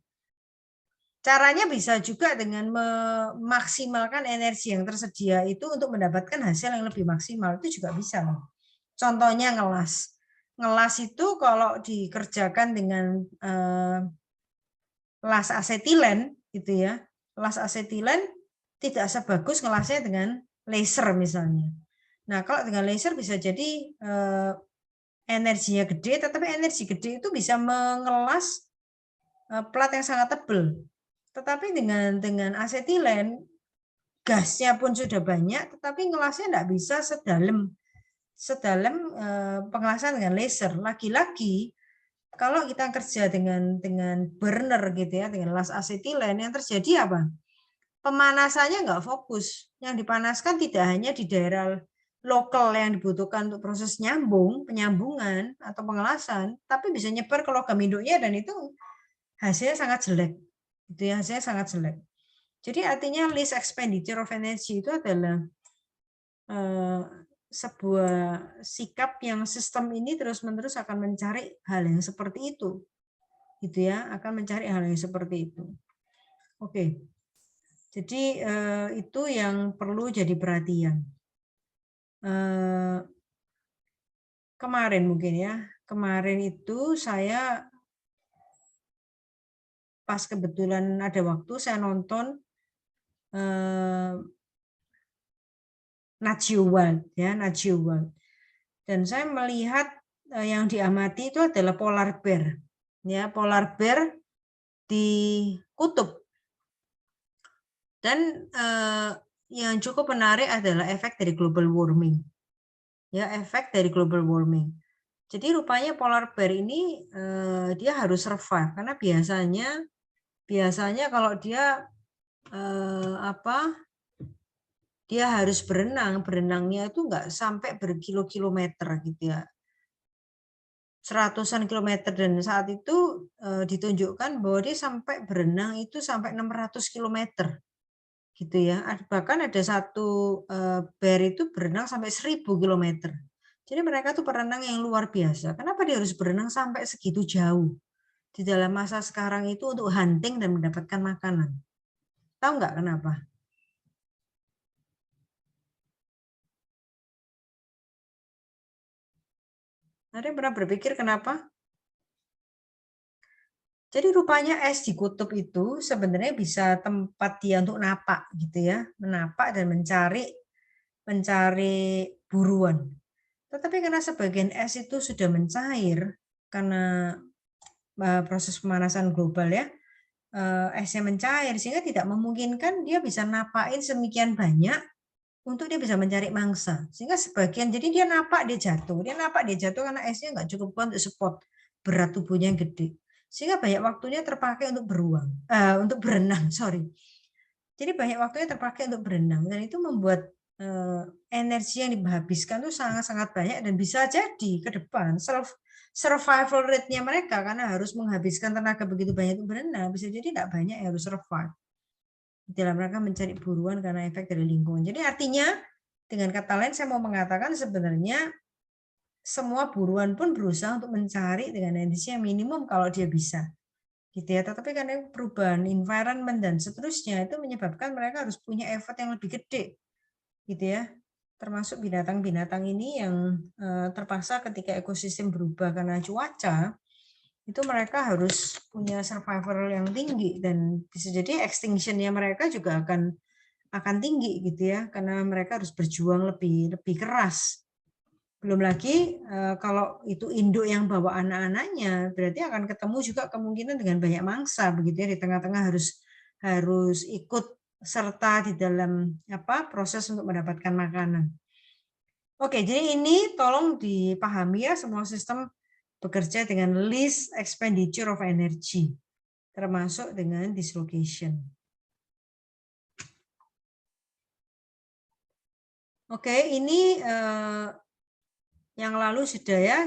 Caranya bisa juga dengan memaksimalkan energi yang tersedia itu untuk mendapatkan hasil yang lebih maksimal, itu juga bisa. Contohnya ngelas. Ngelas itu kalau dikerjakan dengan las asetilen gitu ya. Las asetilen tidak sebagus ngelasnya dengan laser misalnya. Nah, kalau dengan laser bisa jadi energinya gede, tetapi energi gede itu bisa mengelas plat yang sangat tebal. Tetapi dengan asetilen, gasnya pun sudah banyak, tetapi ngelasnya tidak bisa sedalam pengelasan dengan laser. Lagi-lagi, kalau kita kerja dengan burner gitu ya, dengan las asetilen, yang terjadi apa? Pemanasannya nggak fokus. Yang dipanaskan tidak hanya di daerah lokal yang dibutuhkan untuk proses penyambungan atau pengelasan, tapi bisa nyebar ke logam induknya dan itu hasilnya sangat jelek. Itu ya, hasilnya sangat jelek. Jadi artinya least expenditure of energy itu adalah sebuah sikap yang sistem ini terus-menerus akan mencari hal yang seperti itu. Gitu ya, akan mencari hal yang seperti itu. Oke. Jadi itu yang perlu jadi perhatian. Kemarin mungkin ya, kemarin itu saya pas kebetulan ada waktu saya nonton Nat Geo World ya, Nat Geo World. Dan saya melihat yang diamati itu adalah polar bear. Ya, polar bear di kutub. Dan yang cukup menarik adalah efek dari global warming. Ya, efek dari global warming. Jadi rupanya polar bear ini dia harus survive karena biasanya kalau dia dia harus berenangnya itu nggak sampai berkilo-kilometer gitu ya, seratusan kilometer, dan saat itu ditunjukkan bahwa dia sampai berenang itu sampai 600 kilometer gitu ya. Bahkan ada satu bear itu berenang sampai 1000 kilometer. Jadi mereka tuh perenang yang luar biasa. Kenapa dia harus berenang sampai segitu jauh di dalam masa sekarang itu untuk hunting dan mendapatkan makanan? Tahu nggak kenapa? Ada yang pernah berpikir kenapa? Jadi rupanya es di kutub itu sebenarnya bisa tempat dia untuk napak gitu ya, menapak dan mencari buruan. Tetapi karena sebagian es itu sudah mencair karena proses pemanasan global ya, esnya mencair sehingga tidak memungkinkan dia bisa napain semikian banyak untuk dia bisa mencari mangsa. Sehingga sebagian, jadi dia napak dia jatuh karena esnya nggak cukup kuat untuk support berat tubuhnya yang gede. Sehingga banyak waktunya terpakai untuk untuk berenang, sorry. Jadi banyak waktunya terpakai untuk berenang dan itu membuat energi yang dihabiskan itu sangat-sangat banyak dan bisa jadi ke depan survival rate-nya mereka karena harus menghabiskan tenaga begitu banyak untuk berenang, bisa jadi tidak banyak yang harus survive dalam rangka mencari buruan karena efek dari lingkungan. Jadi artinya dengan kata lain saya mau mengatakan sebenarnya semua buruan pun berusaha untuk mencari dengan energi yang minimum kalau dia bisa. Gitu ya. Tetapi karena perubahan environment dan seterusnya itu menyebabkan mereka harus punya effort yang lebih gede. Gitu ya. Termasuk binatang-binatang ini yang terpaksa ketika ekosistem berubah karena cuaca, itu mereka harus punya survival yang tinggi dan bisa jadi extinction-nya mereka juga akan tinggi gitu ya, karena mereka harus berjuang lebih keras. Belum lagi kalau itu induk yang bawa anak-anaknya, berarti akan ketemu juga kemungkinan dengan banyak mangsa begitu ya, di tengah-tengah harus ikut serta di dalam proses untuk mendapatkan makanan. Oke, jadi ini tolong dipahami ya, semua sistem bekerja dengan least expenditure of energy, termasuk dengan dislocation. Oke, ini yang lalu sudah ya,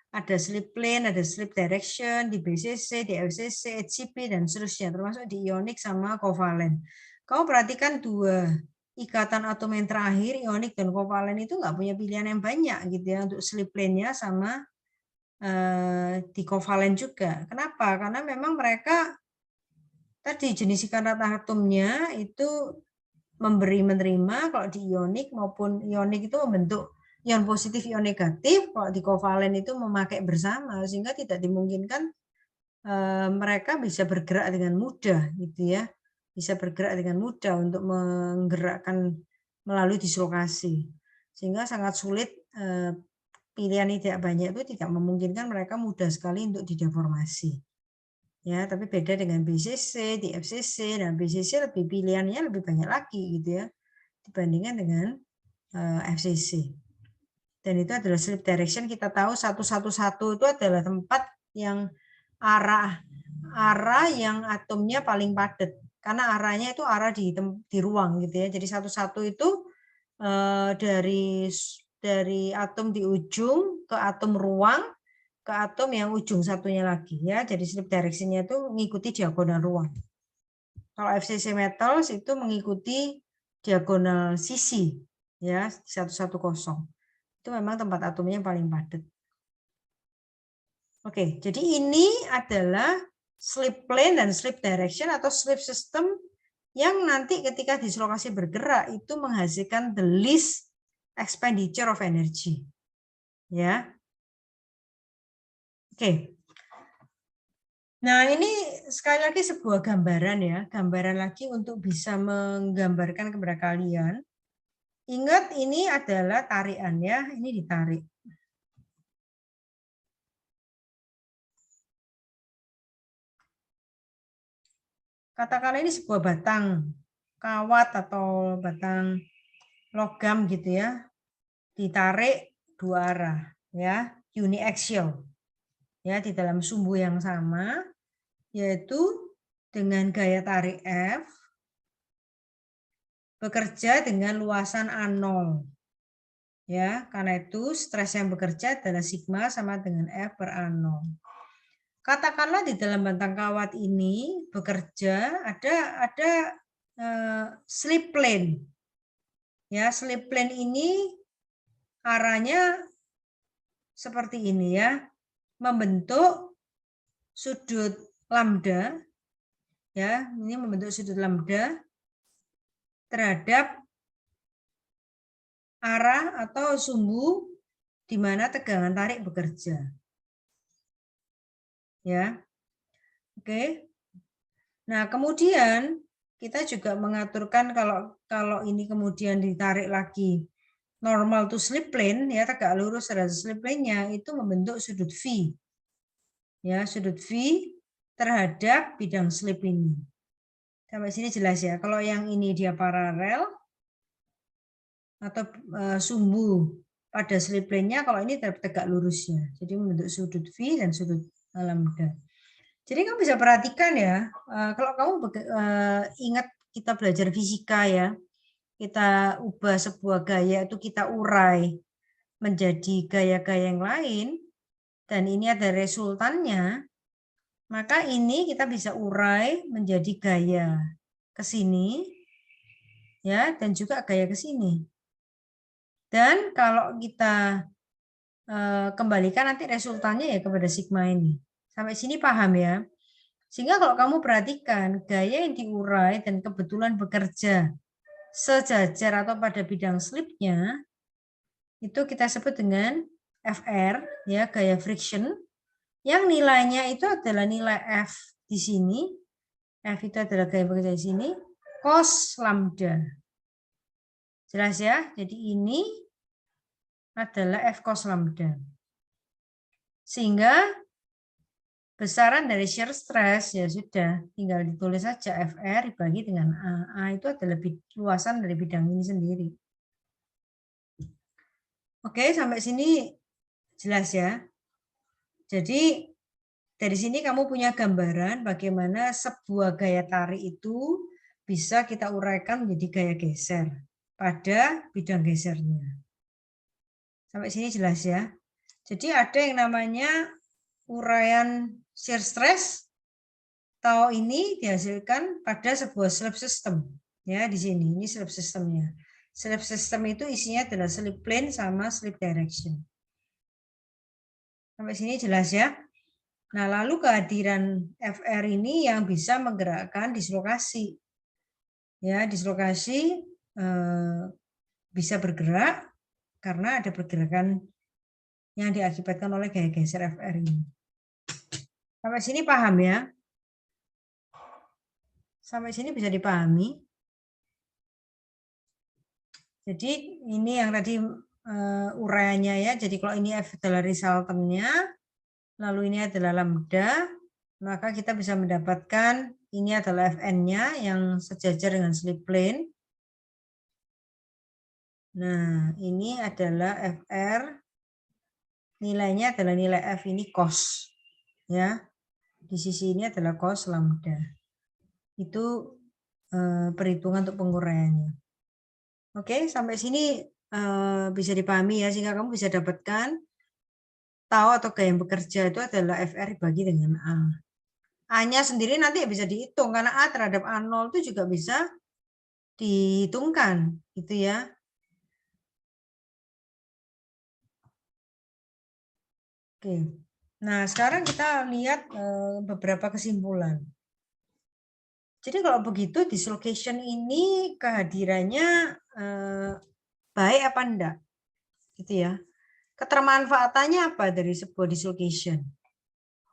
ada slip plane, ada slip direction di BCC, di FCC, HCP, dan seterusnya, termasuk di ionik sama kovalen. Kau perhatikan dua ikatan atom yang terakhir, ionik dan kovalen itu nggak punya pilihan yang banyak gitu ya untuk slip plane-nya sama di kovalen juga. Kenapa? Karena memang mereka tadi jenis ikatan atomnya itu memberi menerima kalau di ionik maupun ionik itu membentuk ion positif, ion negatif. Kalau di kovalen itu memakai bersama sehingga tidak dimungkinkan mereka bisa bergerak dengan mudah gitu ya. Bisa bergerak dengan mudah untuk menggerakkan melalui dislokasi. Sehingga sangat sulit pilihan yang tidak banyak itu tidak memungkinkan mereka mudah sekali untuk dideformasi. Ya, tapi beda dengan BCC, di FCC, dan BCC lebih pilihannya lebih banyak lagi gitu ya dibandingkan dengan FCC. Dan itu adalah slip direction. Kita tahu 111 itu adalah tempat yang arah yang atomnya paling padat karena arahnya itu arah di ruang gitu ya. Jadi 11 itu dari atom di ujung ke atom ruang ke atom yang ujung satunya lagi ya. Jadi slip direction-nya itu mengikuti diagonal ruang. Kalau FCC metals itu mengikuti diagonal sisi ya 110. Itu memang tempat atomnya yang paling padat. Oke, jadi ini adalah slip plane dan slip direction atau slip system yang nanti ketika dislokasi bergerak itu menghasilkan the least expenditure of energy. Ya. Oke. Nah, ini sekali lagi sebuah gambaran ya, gambaran lagi untuk bisa menggambarkan kepada kalian. Ingat ini adalah tarikan ya, ini ditarik. Katakanlah ini sebuah batang kawat atau batang logam gitu ya, ditarik dua arah ya, uniaxial. Ya, di dalam sumbu yang sama, yaitu dengan gaya tarik F, bekerja dengan luasan A0. Ya, karena itu stres yang bekerja adalah sigma sama dengan F per A0. Katakanlah di dalam batang kawat ini bekerja ada slip plane. Ya, slip plane ini arahnya seperti ini ya, membentuk sudut lambda. Ya, ini membentuk sudut lambda terhadap arah atau sumbu di mana tegangan tarik bekerja. Ya. Oke. Nah, kemudian kita juga mengaturkan kalau ini kemudian ditarik lagi normal to slip plane ya, tegak lurus terhadap slip plane-nya itu membentuk sudut V. Ya, sudut V terhadap bidang slip ini. Sampai sini jelas ya. Kalau yang ini dia paralel atau sumbu pada slip plane-nya, kalau ini tegak lurusnya. Jadi membentuk sudut V dan sudut lambda. Jadi kamu bisa perhatikan ya, kalau kamu ingat kita belajar fisika ya, kita ubah sebuah gaya itu kita urai menjadi gaya-gaya yang lain, dan ini ada resultannya, maka ini kita bisa urai menjadi gaya ke sini, ya, dan juga gaya ke sini. Dan kalau kita kembalikan nanti resultannya ya kepada sigma ini. Sampai sini paham ya? Sehingga kalau kamu perhatikan gaya yang diurai dan kebetulan bekerja sejajar atau pada bidang slipnya, itu kita sebut dengan FR, ya, gaya friction, yang nilainya itu adalah nilai F di sini, F itu adalah gaya bekerja di sini, cos lambda. Jelas ya? Jadi ini adalah F cos lambda. Sehingga besaran dari shear stress ya sudah, tinggal ditulis saja FR dibagi dengan A. A itu adalah luasan dari bidang ini sendiri. Oke, sampai sini jelas ya. Jadi dari sini kamu punya gambaran bagaimana sebuah gaya tarik itu bisa kita uraikan menjadi gaya geser pada bidang gesernya. Sampai sini jelas ya. Jadi ada yang namanya uraian shear stress. Tau ini dihasilkan pada sebuah slab system. Ya, di sini ini slab systemnya. Slab system itu isinya adalah slip plane sama slip direction. Sampai sini jelas ya. Nah, lalu kehadiran FR ini yang bisa menggerakkan dislokasi. Ya, dislokasi bisa bergerak karena ada pergerakan yang diakibatkan oleh gaya geser FR ini. Sampai sini paham ya? Sampai sini bisa dipahami. Jadi ini yang tadi uraiannya ya. Jadi kalau ini F adalah resultantnya, lalu ini adalah lambda, maka kita bisa mendapatkan ini adalah Fn-nya yang sejajar dengan slip plane. Nah, ini adalah FR. Nilainya adalah nilai F ini cos. Ya. Di sisi ini adalah cos lambda. Itu perhitungan untuk penguraiannya. Oke, sampai sini bisa dipahami ya, sehingga kamu bisa dapatkan tahu atau gaya yang bekerja itu adalah FR dibagi dengan A. A-nya sendiri nanti bisa dihitung, karena A terhadap A0 itu juga bisa dihitungkan, gitu ya. Oke, nah sekarang kita lihat beberapa kesimpulan. Jadi kalau begitu dislocation ini kehadirannya baik apa enggak? Gitu ya. Ketermanfaatannya apa dari sebuah dislocation?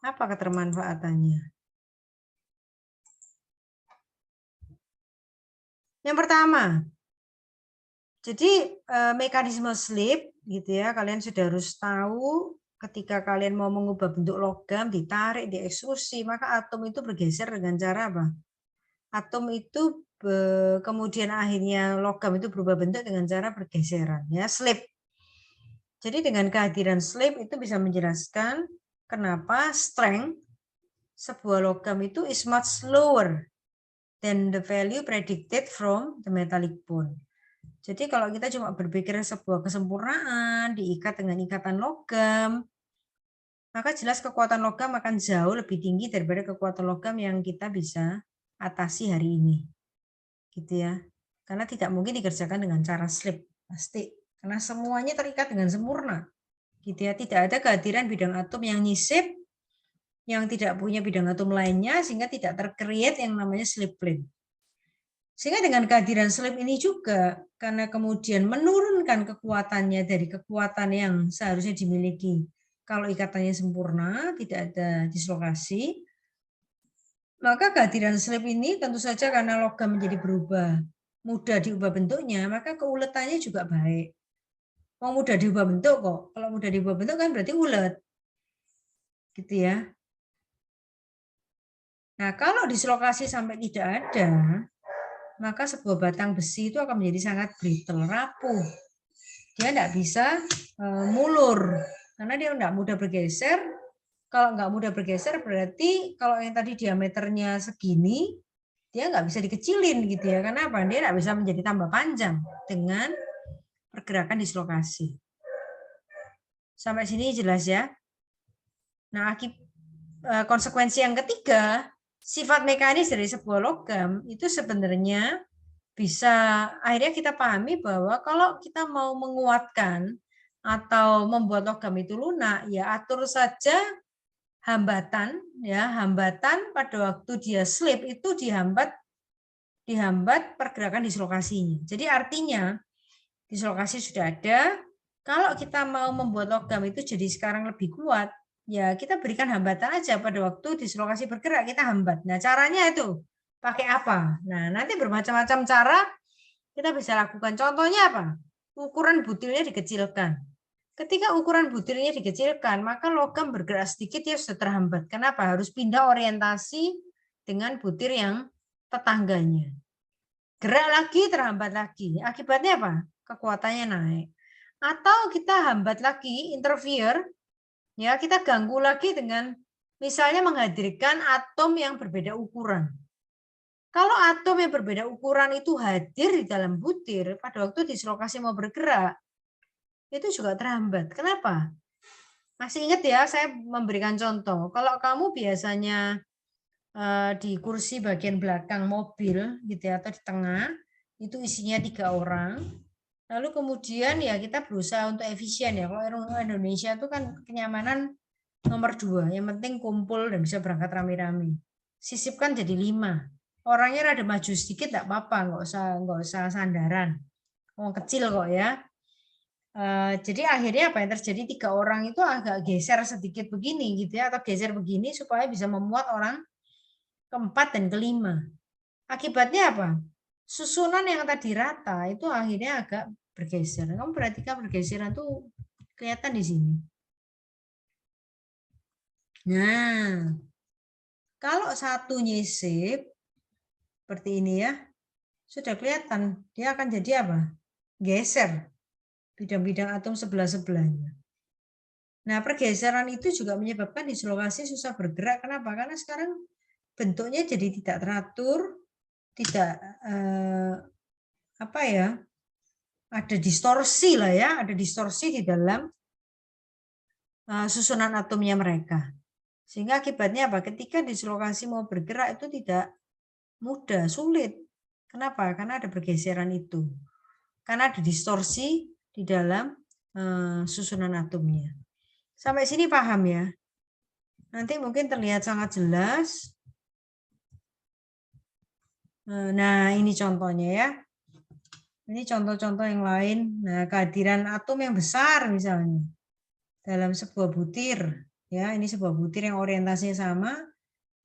Apa ketermanfaatannya? Yang pertama, jadi mekanisme slip gitu ya, kalian sudah harus tahu ketika kalian mau mengubah bentuk logam, ditarik, diekstrusi, maka atom itu bergeser dengan cara apa? Atom itu kemudian akhirnya logam itu berubah bentuk dengan cara bergeseran, ya, slip. Jadi dengan kehadiran slip itu bisa menjelaskan kenapa strength sebuah logam itu is much lower than the value predicted from the metallic bond. Jadi kalau kita cuma berpikir sebuah kesempurnaan diikat dengan ikatan logam, maka jelas kekuatan logam akan jauh lebih tinggi daripada kekuatan logam yang kita bisa atasi hari ini. Gitu ya. Karena tidak mungkin dikerjakan dengan cara slip, pasti. Karena semuanya terikat dengan sempurna. Gitu ya. Tidak ada kehadiran bidang atom yang nyisip, yang tidak punya bidang atom lainnya, sehingga tidak tercreate yang namanya slip plane. Sehingga dengan kehadiran slip ini juga, karena kemudian menurunkan kekuatannya dari kekuatan yang seharusnya dimiliki kalau ikatannya sempurna, tidak ada dislokasi, maka kehadiran slip ini tentu saja karena logam menjadi berubah, mudah diubah bentuknya, maka keuletannya juga baik. Mau mudah diubah bentuk kok. Kalau mudah diubah bentuk kan berarti ulet. Gitu ya. Nah, kalau dislokasi sampai tidak ada, maka sebuah batang besi itu akan menjadi sangat brittle, rapuh. Dia tidak bisa mulur, karena dia tidak mudah bergeser. Kalau nggak mudah bergeser berarti kalau yang tadi diameternya segini, dia nggak bisa dikecilin gitu ya. Karena apa? Dia nggak bisa menjadi tambah panjang dengan pergerakan dislokasi. Sampai sini jelas ya. Nah, konsekuensi yang ketiga, sifat mekanis dari sebuah logam itu sebenarnya bisa akhirnya kita pahami bahwa kalau kita mau menguatkan atau membuat logam itu lunak, ya atur saja hambatan, ya hambatan pada waktu dia slip itu dihambat pergerakan dislokasinya. Jadi artinya dislokasi sudah ada. Kalau kita mau membuat logam itu jadi sekarang lebih kuat, ya kita berikan hambatan aja pada waktu dislokasi bergerak, kita hambat. Nah, caranya itu pakai apa? Nah, nanti bermacam-macam cara kita bisa lakukan. Contohnya apa? Ukuran butirnya dikecilkan. Ketika ukuran butirnya dikecilkan, maka logam bergerak sedikit ya sudah terhambat. Kenapa? Harus pindah orientasi dengan butir yang tetangganya. Gerak lagi, terhambat lagi. Akibatnya apa? Kekuatannya naik. Atau kita hambat lagi, interfere, ya kita ganggu lagi dengan misalnya menghadirkan atom yang berbeda ukuran. Kalau atom yang berbeda ukuran itu hadir di dalam butir pada waktu dislokasi mau bergerak, itu juga terhambat. Kenapa? Masih ingat ya, saya memberikan contoh. Kalau kamu biasanya di kursi bagian belakang mobil gitu ya, atau di tengah, itu isinya 3 orang. Lalu kemudian ya kita berusaha untuk efisien ya. Kalau Indonesia itu kan kenyamanan nomor 2. Yang penting kumpul dan bisa berangkat rame-rame. Sisipkan jadi 5. Orangnya rada maju sedikit enggak apa-apa, enggak usah sandaran. Orang kecil kok ya. Jadi akhirnya apa yang terjadi, 3 orang itu agak geser sedikit begini gitu ya, atau geser begini supaya bisa memuat orang keempat dan kelima. Akibatnya apa? Susunan yang tadi rata itu akhirnya agak bergeser. Kamu perhatikan pergeseran tuh kelihatan di sini. Nah, kalau satu nyisip seperti ini ya, sudah kelihatan dia akan jadi apa? Geser bidang-bidang atom sebelah-sebelahnya. Nah, pergeseran itu juga menyebabkan dislokasi susah bergerak. Kenapa? Karena sekarang bentuknya jadi tidak teratur, tidak apa ya? Ada distorsi lah ya, ada distorsi di dalam susunan atomnya mereka. Sehingga akibatnya apa? Ketika dislokasi mau bergerak itu tidak mudah, sulit. Kenapa? Karena ada pergeseran itu. Karena ada distorsi di dalam susunan atomnya. Sampai sini paham ya? Nanti mungkin terlihat sangat jelas. Nah, ini contohnya ya. Ini contoh-contoh yang lain. Nah, kehadiran atom yang besar misalnya dalam sebuah butir, ya, ini sebuah butir yang orientasinya sama,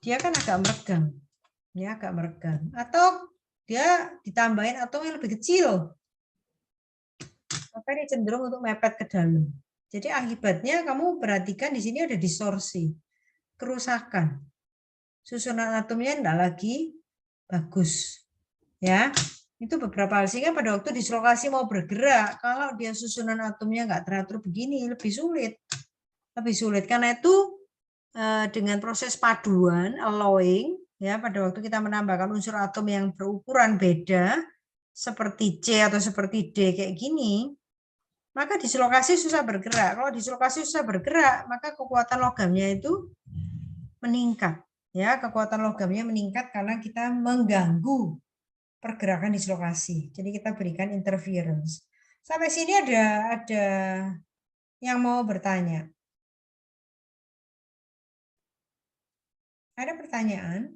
dia kan agak meregang. Ya, agak meregang. Atau dia ditambahin atom yang lebih kecil. Maka dia cenderung untuk mepet ke dalam. Jadi akibatnya kamu perhatikan di sini ada distorsi, kerusakan. Susunan atomnya tidak lagi bagus. Ya, itu beberapa hal. Sehingga pada waktu dislokasi mau bergerak, kalau dia susunan atomnya nggak teratur begini, lebih sulit. Lebih sulit. Karena itu dengan proses paduan, allowing, ya, pada waktu kita menambahkan unsur atom yang berukuran beda, seperti C atau seperti D kayak gini, maka dislokasi susah bergerak. Kalau dislokasi susah bergerak, maka kekuatan logamnya itu meningkat. Ya, kekuatan logamnya meningkat karena kita mengganggu pergerakan dislokasi. Jadi kita berikan interference. Sampai sini ada yang mau bertanya. Ada pertanyaan?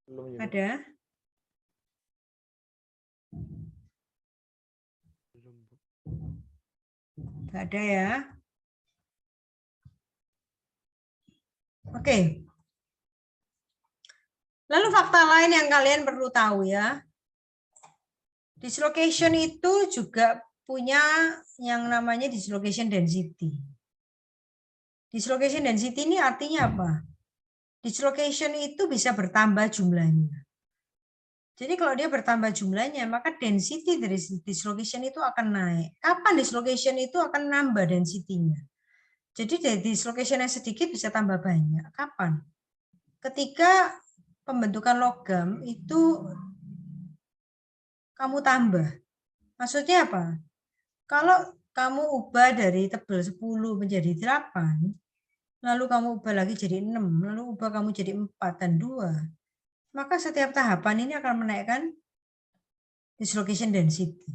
Belum ya, Bu? Ada? Belum, Bu. Nggak ada ya? Oke. Lalu fakta lain yang kalian perlu tahu ya. Dislocation itu juga punya yang namanya dislocation density. Dislocation density ini artinya apa? Dislocation itu bisa bertambah jumlahnya. Jadi kalau dia bertambah jumlahnya, maka density dari dislocation itu akan naik. Kapan dislocation itu akan nambah density-nya? Jadi dari dislocation yang sedikit bisa tambah banyak. Kapan? Ketika pembentukan logam itu kamu tambah. Maksudnya apa? Kalau kamu ubah dari tebal 10 menjadi 8, lalu kamu ubah lagi jadi 6, lalu ubah kamu jadi 4 dan 2, maka setiap tahapan ini akan menaikkan dislocation density.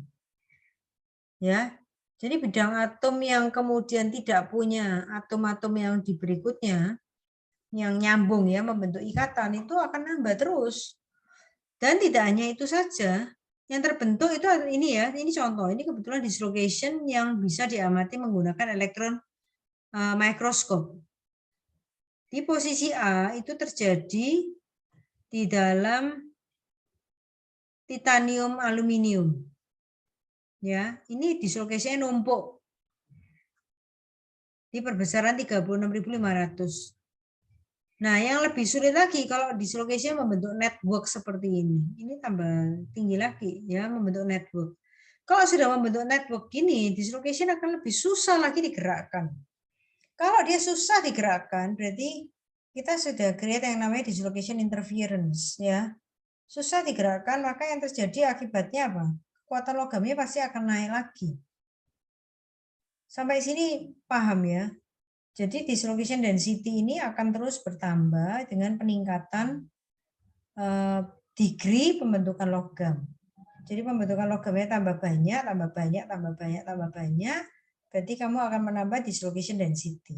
Ya. Jadi bidang atom yang kemudian tidak punya atom-atom yang di berikutnya, yang nyambung ya, membentuk ikatan, itu akan nambah terus. Dan tidak hanya itu saja, yang terbentuk itu ini ya, ini contoh, ini kebetulan dislocation yang bisa diamati menggunakan elektron mikroskop. Di posisi A itu terjadi di dalam titanium aluminium. Ya, ini dislokasinya numpuk di perbesaran 36.500. Nah, yang lebih sulit lagi kalau dislokasinya membentuk network seperti ini. Ini tambah tinggi lagi ya, membentuk network. Kalau sudah membentuk network gini, dislocation akan lebih susah lagi digerakkan. Kalau dia susah digerakkan, berarti kita sudah create yang namanya dislocation interference ya. Susah digerakkan, maka yang terjadi akibatnya apa? kekuatan logamnya pasti akan naik lagi. Sampai sini paham ya? Jadi dislocation density ini akan terus bertambah dengan peningkatan degree pembentukan logam. Jadi pembentukan logamnya tambah banyak, tambah banyak, tambah banyak, tambah banyak, berarti kamu akan menambah dislocation density.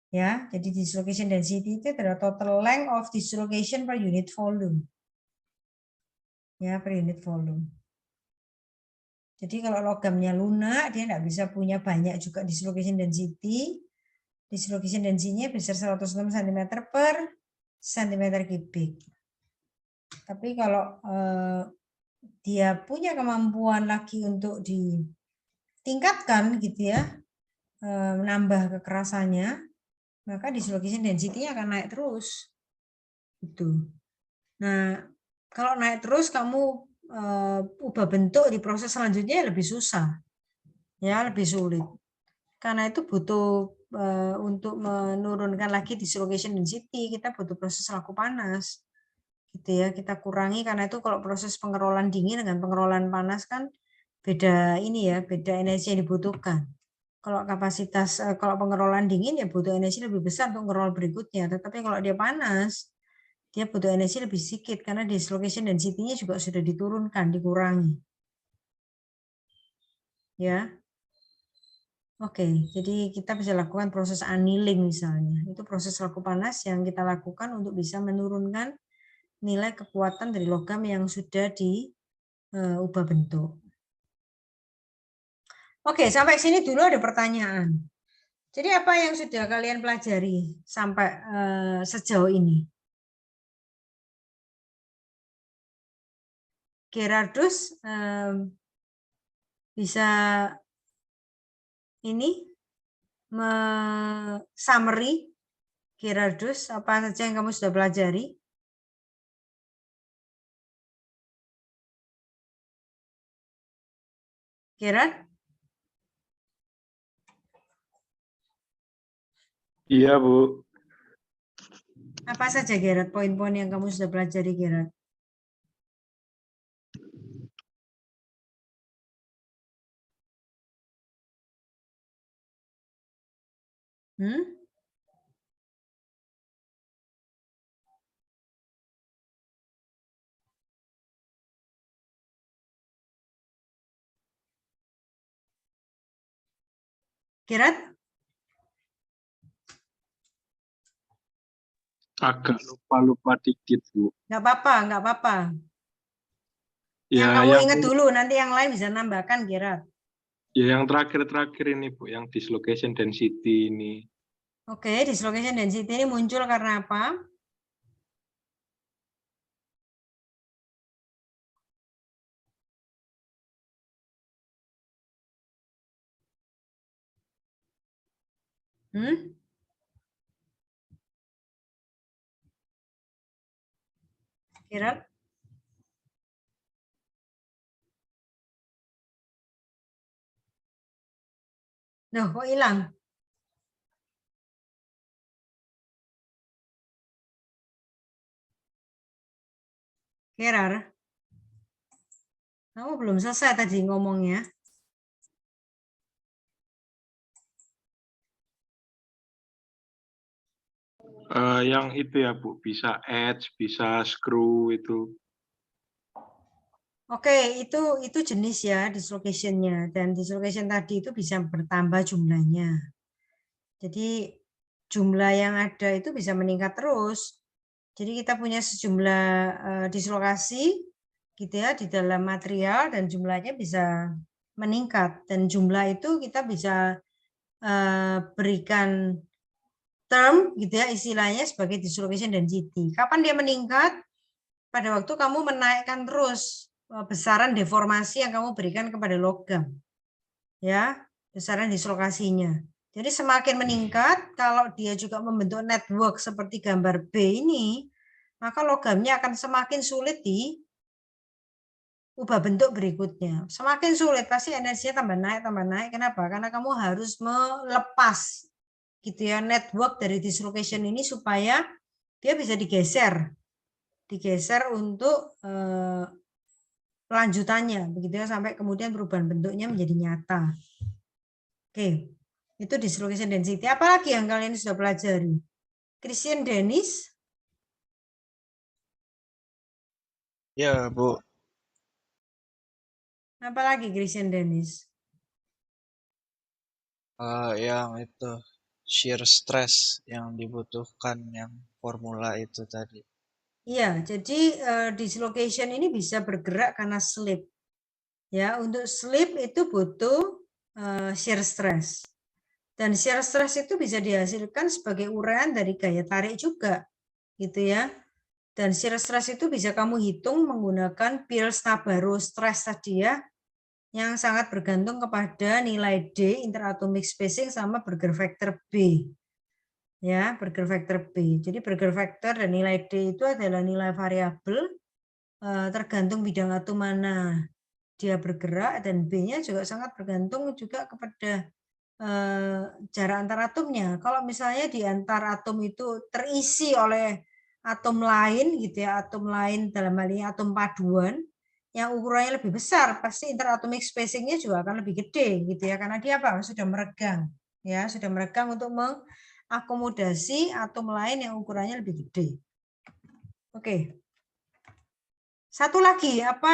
Ya, jadi dislocation density itu adalah total length of dislocation per unit volume. Ya, per unit volume. Jadi kalau logamnya lunak, dia tidak bisa punya banyak juga dislocation density. Dislocation density-nya besar 106 cm per cm kubik. Tapi kalau dia punya kemampuan lagi untuk ditingkatkan gitu ya, menambah kekerasannya, maka dislocation density-nya akan naik terus. Gitu. Nah, kalau naik terus kamu ubah bentuk di proses selanjutnya lebih susah. Ya, lebih sulit. Karena itu butuh untuk menurunkan lagi dislocation density, kita butuh proses laku panas. Gitu ya, kita kurangi karena itu kalau proses pengerolan dingin dengan pengerolan panas kan beda ini ya, beda energi yang dibutuhkan. Kalau kapasitas kalau pengerolan dingin ya butuh energi lebih besar untuk ngerol berikutnya, tetapi kalau dia panas dia butuh energi lebih sedikit karena dislocation density-nya juga sudah diturunkan, dikurangi. Ya. Oke, jadi kita bisa lakukan proses annealing misalnya. Itu proses laku panas yang kita lakukan untuk bisa menurunkan nilai kekuatan dari logam yang sudah diubah bentuk. Oke, sampai sini dulu ada pertanyaan. Jadi apa yang sudah kalian pelajari sampai sejauh ini? Gerardus bisa ini summary Gerardus apa saja yang kamu sudah pelajari? Gerard? Iya, Bu. Apa saja Gerard poin-poin yang kamu sudah pelajari Gerard? Gerard? Agak lupa-lupa dikit, Bu. Nggak apa-apa, nggak apa-apa. Yang Ya, kamu yang ingat dulu, nanti yang lain bisa nambahkan Gerard. ya yang terakhir-terakhir ini, Bu, yang dislocation density ini. Oke, dislocation density ini muncul karena apa? Gerard? Loh, kok hilang? Gerard? Kamu belum selesai tadi ngomongnya. Yang itu ya, Bu, bisa edge, bisa screw itu. Oke, itu jenis ya dislocation-nya. Dan dislocation tadi itu bisa bertambah jumlahnya. Jadi jumlah yang ada itu bisa meningkat terus. Jadi kita punya sejumlah dislokasi gitu ya di dalam material dan jumlahnya bisa meningkat. Dan jumlah itu kita bisa berikan term gitu ya istilahnya sebagai dislocation density. Kapan dia meningkat? Pada waktu kamu menaikkan terus besaran deformasi yang kamu berikan kepada logam. Ya, besaran dislokasinya. Jadi semakin meningkat, kalau dia juga membentuk network seperti gambar B ini, maka logamnya akan semakin sulit diubah bentuk berikutnya. Semakin sulit, pasti energinya tambah naik. Kenapa? Karena kamu harus melepas gitu ya network dari dislocation ini supaya dia bisa digeser untuk lanjutannya, begitu ya, sampai kemudian perubahan bentuknya menjadi nyata. Oke, itu dislocation density. Apalagi yang kalian sudah pelajari? Christian Dennis? Ya, Bu. Apalagi Christian Dennis? Yang itu shear stress yang dibutuhkan yang formula itu tadi. Iya, jadi dislocation ini bisa bergerak karena slip. Ya, untuk slip itu butuh shear stress. Dan shear stress itu bisa dihasilkan sebagai uraian dari gaya tarik juga, gitu ya. Dan shear stress itu bisa kamu hitung menggunakan Peierls-Nabarro stress tadi ya, yang sangat bergantung kepada nilai D interatomic spacing sama Berger factor B. Ya, Berger factor B. Jadi Berger factor dan nilai D itu adalah nilai variabel tergantung bidang atom mana dia bergerak, dan B-nya juga sangat bergantung juga kepada jarak antar atomnya. Kalau misalnya di antar atom itu terisi oleh atom lain gitu ya, atom lain dalam hal ini atom paduan yang ukurannya lebih besar, pasti interatomic spacing-nya juga akan lebih gede gitu ya, karena dia apa? Sudah meregang ya, sudah meregang untuk mengakomodasi atom lain yang ukurannya lebih gede. Oke. Satu lagi, apa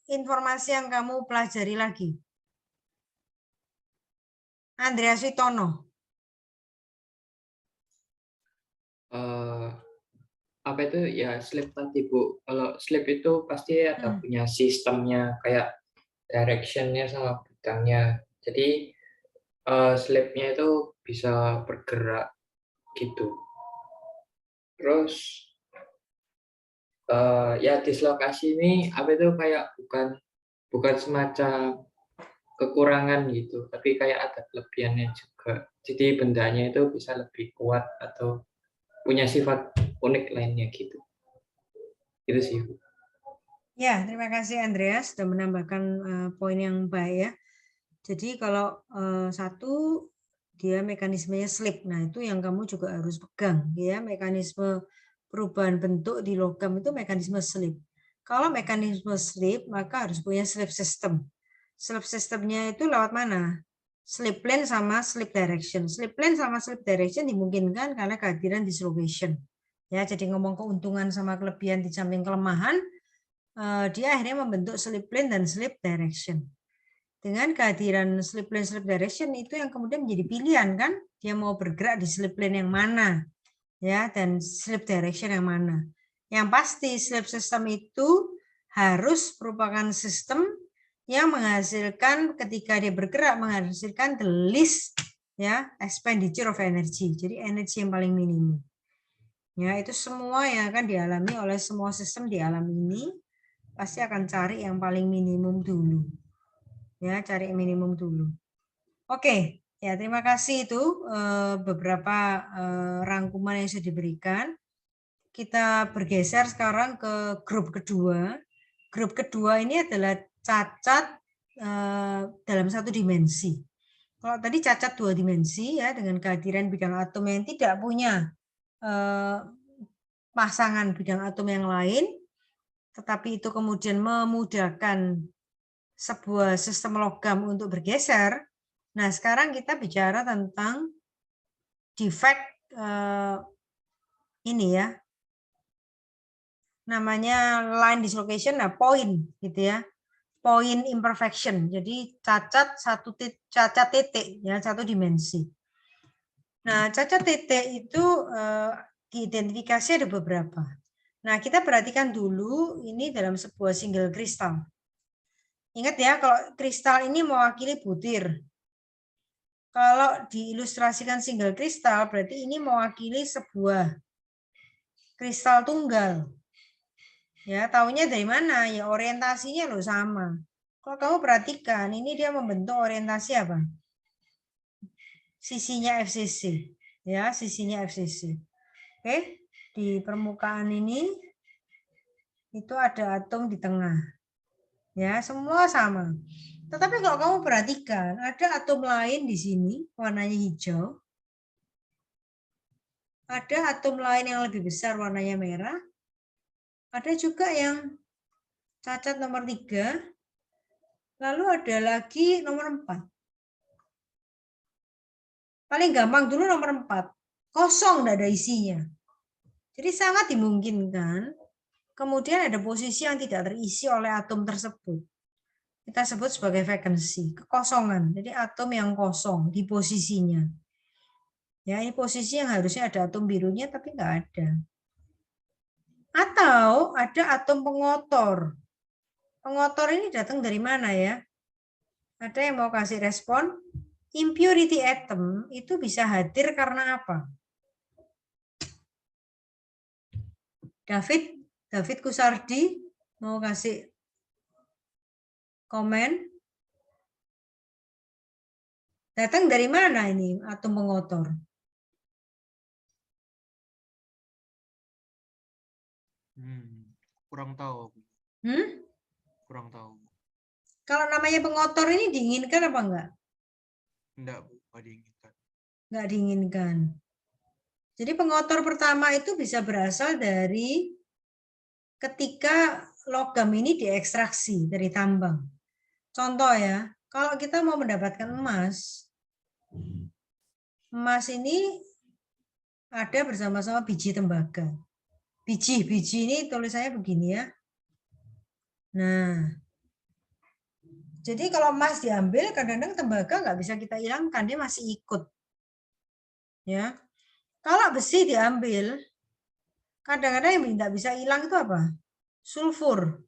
informasi yang kamu pelajari lagi? Andreas Witono. Apa itu ya slip tadi Bu. Kalau slip itu pasti ada punya sistemnya kayak directionnya sama bidangnya. Jadi slipnya itu bisa bergerak gitu. Terus ya dislokasi ini apa itu kayak bukan semacam kekurangan gitu, tapi kayak ada kelebihannya juga. Jadi bendanya itu bisa lebih kuat atau punya sifat unik lainnya gitu. Itu sih Bu. Ya, terima kasih Andreas sudah menambahkan poin yang baik ya. Jadi kalau satu dia mekanismenya slip. Nah, itu yang kamu juga harus pegang ya, mekanisme perubahan bentuk di logam itu mekanisme slip. Kalau mekanisme slip, maka harus punya slip system. Slip systemnya itu lewat mana? Slip plane sama slip direction. Slip plane sama slip direction dimungkinkan karena kehadiran dislocation. Ya, jadi ngomong keuntungan sama kelebihan di samping kelemahan, dia akhirnya membentuk slip plane dan slip direction. Dengan kehadiran slip plane slip direction itu yang kemudian menjadi pilihan kan, dia mau bergerak di slip plane yang mana ya, dan slip direction yang mana. Yang pasti slip system itu harus merupakan sistem yang menghasilkan ketika dia bergerak menghasilkan the least ya expenditure of energy. Jadi energi yang paling minimum. Ya, itu semua yang akan dialami oleh semua sistem di alam ini pasti akan cari yang paling minimum dulu. Ya, cari minimum dulu. Oke, ya terima kasih itu beberapa rangkuman yang sudah diberikan. Kita bergeser sekarang ke grup kedua. Grup kedua ini adalah cacat dalam satu dimensi. Kalau tadi cacat dua dimensi ya, dengan kehadiran bidang atom yang tidak punya pasangan bidang atom yang lain, tetapi itu kemudian memudahkan sebuah sistem logam untuk bergeser. Nah, sekarang kita bicara tentang defect ini ya. Namanya line dislocation, nah point gitu ya. Point imperfection. Jadi cacat titik ya, satu dimensi. Nah, cacat titik itu diidentifikasi ada beberapa. Nah, kita perhatikan dulu ini dalam sebuah single kristal. Ingat ya, kalau kristal ini mewakili butir. Kalau diilustrasikan single kristal, berarti ini mewakili sebuah kristal tunggal. Ya, taunya dari mana? Ya, orientasinya loh sama. Kalau kamu perhatikan, ini dia membentuk orientasi apa? Sisinya FCC. Ya, sisinya FCC. Oke, di permukaan ini itu ada atom di tengah. Ya, semua sama. Tetapi kalau kamu perhatikan, ada atom lain di sini, warnanya hijau. Ada atom lain yang lebih besar, warnanya merah. Ada juga yang cacat nomor 3. Lalu ada lagi nomor 4. Paling gampang dulu nomor 4. Kosong, tidak ada isinya. Jadi sangat dimungkinkan kemudian ada posisi yang tidak terisi oleh atom tersebut. Kita sebut sebagai vacancy, kekosongan. Jadi atom yang kosong di posisinya. Ya, ini posisi yang harusnya ada atom birunya tapi nggak ada. Atau ada atom pengotor. Pengotor ini datang dari mana ya? Ada yang mau kasih respon? Impurity atom itu bisa hadir karena apa? David Kusardi mau kasih komen. Datang dari mana ini atom pengotor? Kurang tahu. Kurang tahu. Kalau namanya pengotor ini diinginkan apa enggak? Enggak, Bu, nggak diinginkan. Enggak diinginkan. Jadi pengotor pertama itu bisa berasal dari ketika logam ini diekstraksi dari tambang. Contoh ya, kalau kita mau mendapatkan emas, emas ini ada bersama-sama biji tembaga. Biji ini tulisannya begini ya. Nah, jadi kalau emas diambil, kadang-kadang tembaga nggak bisa kita hilangkan, dia masih ikut. Ya, kalau besi diambil, kadang-kadang yang tidak bisa hilang itu apa? Sulfur.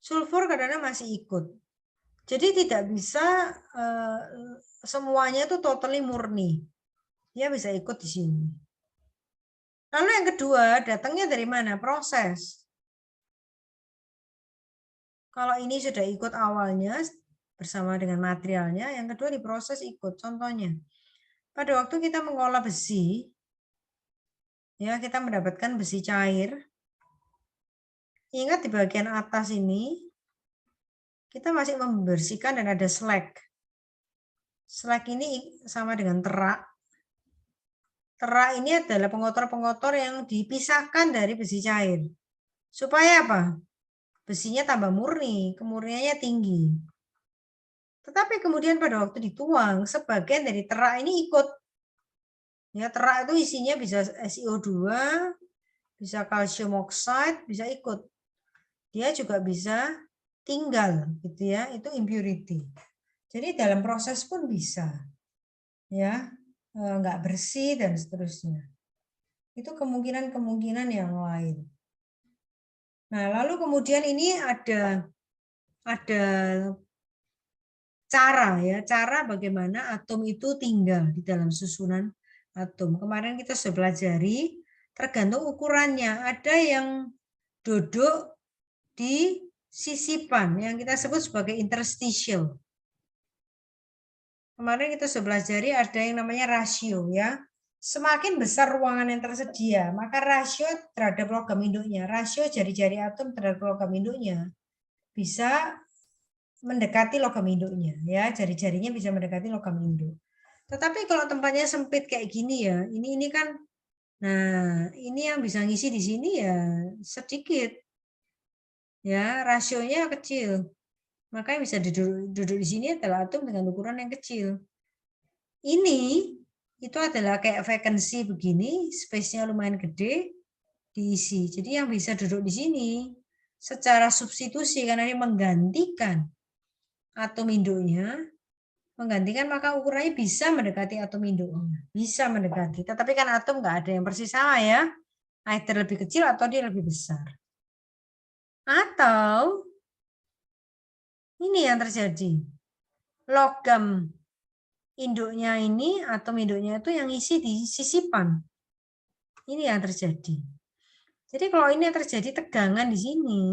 Sulfur kadang-kadang masih ikut. Jadi tidak bisa semuanya itu totally murni. Dia bisa ikut di sini. Lalu yang kedua, datangnya dari mana? Proses. Kalau ini sudah ikut awalnya bersama dengan materialnya, yang kedua diproses ikut. Contohnya, pada waktu kita mengolah besi, ya kita mendapatkan besi cair. Ingat di bagian atas ini, kita masih membersihkan dan ada slag. Slag ini sama dengan terak. Terak ini adalah pengotor-pengotor yang dipisahkan dari besi cair. Supaya apa? Besinya tambah murni, kemurniannya tinggi. Tetapi kemudian pada waktu dituang, sebagian dari terak ini ikut. Ya, terak itu isinya bisa SiO2, bisa kalsium oxide, bisa ikut. Dia juga bisa tinggal, gitu ya. Itu impurity. Jadi dalam proses pun bisa, ya, nggak bersih dan seterusnya. Itu kemungkinan-kemungkinan yang lain. Nah, lalu kemudian ini ada cara ya, cara bagaimana atom itu tinggal di dalam susunan atom. Kemarin kita sudah pelajari, tergantung ukurannya. Ada yang duduk di sisipan yang kita sebut sebagai interstitial. Kemarin kita sudah pelajari ada yang namanya rasio ya. Semakin besar ruangan yang tersedia, maka rasio terhadap logam induknya, rasio jari-jari atom terhadap logam induknya bisa mendekati logam induknya, ya jari-jarinya bisa mendekati logam induk. Tetapi kalau tempatnya sempit kayak gini ya, ini kan, nah ini yang bisa ngisi di sini ya sedikit, ya rasionya kecil, makanya bisa duduk di sini adalah atom dengan ukuran yang kecil. Ini itu adalah kayak vacancy begini, space-nya lumayan gede, diisi. Jadi yang bisa duduk di sini secara substitusi karena ini menggantikan atom induknya, menggantikan maka ukurannya bisa mendekati atom induknya. Bisa mendekati, tetapi kan atom nggak ada yang persis sama ya. Either lebih kecil atau dia lebih besar. Atau ini yang terjadi. Logam induknya ini, atom induknya itu yang isi di sisipan. Ini yang terjadi. Jadi kalau ini yang terjadi tegangan di sini,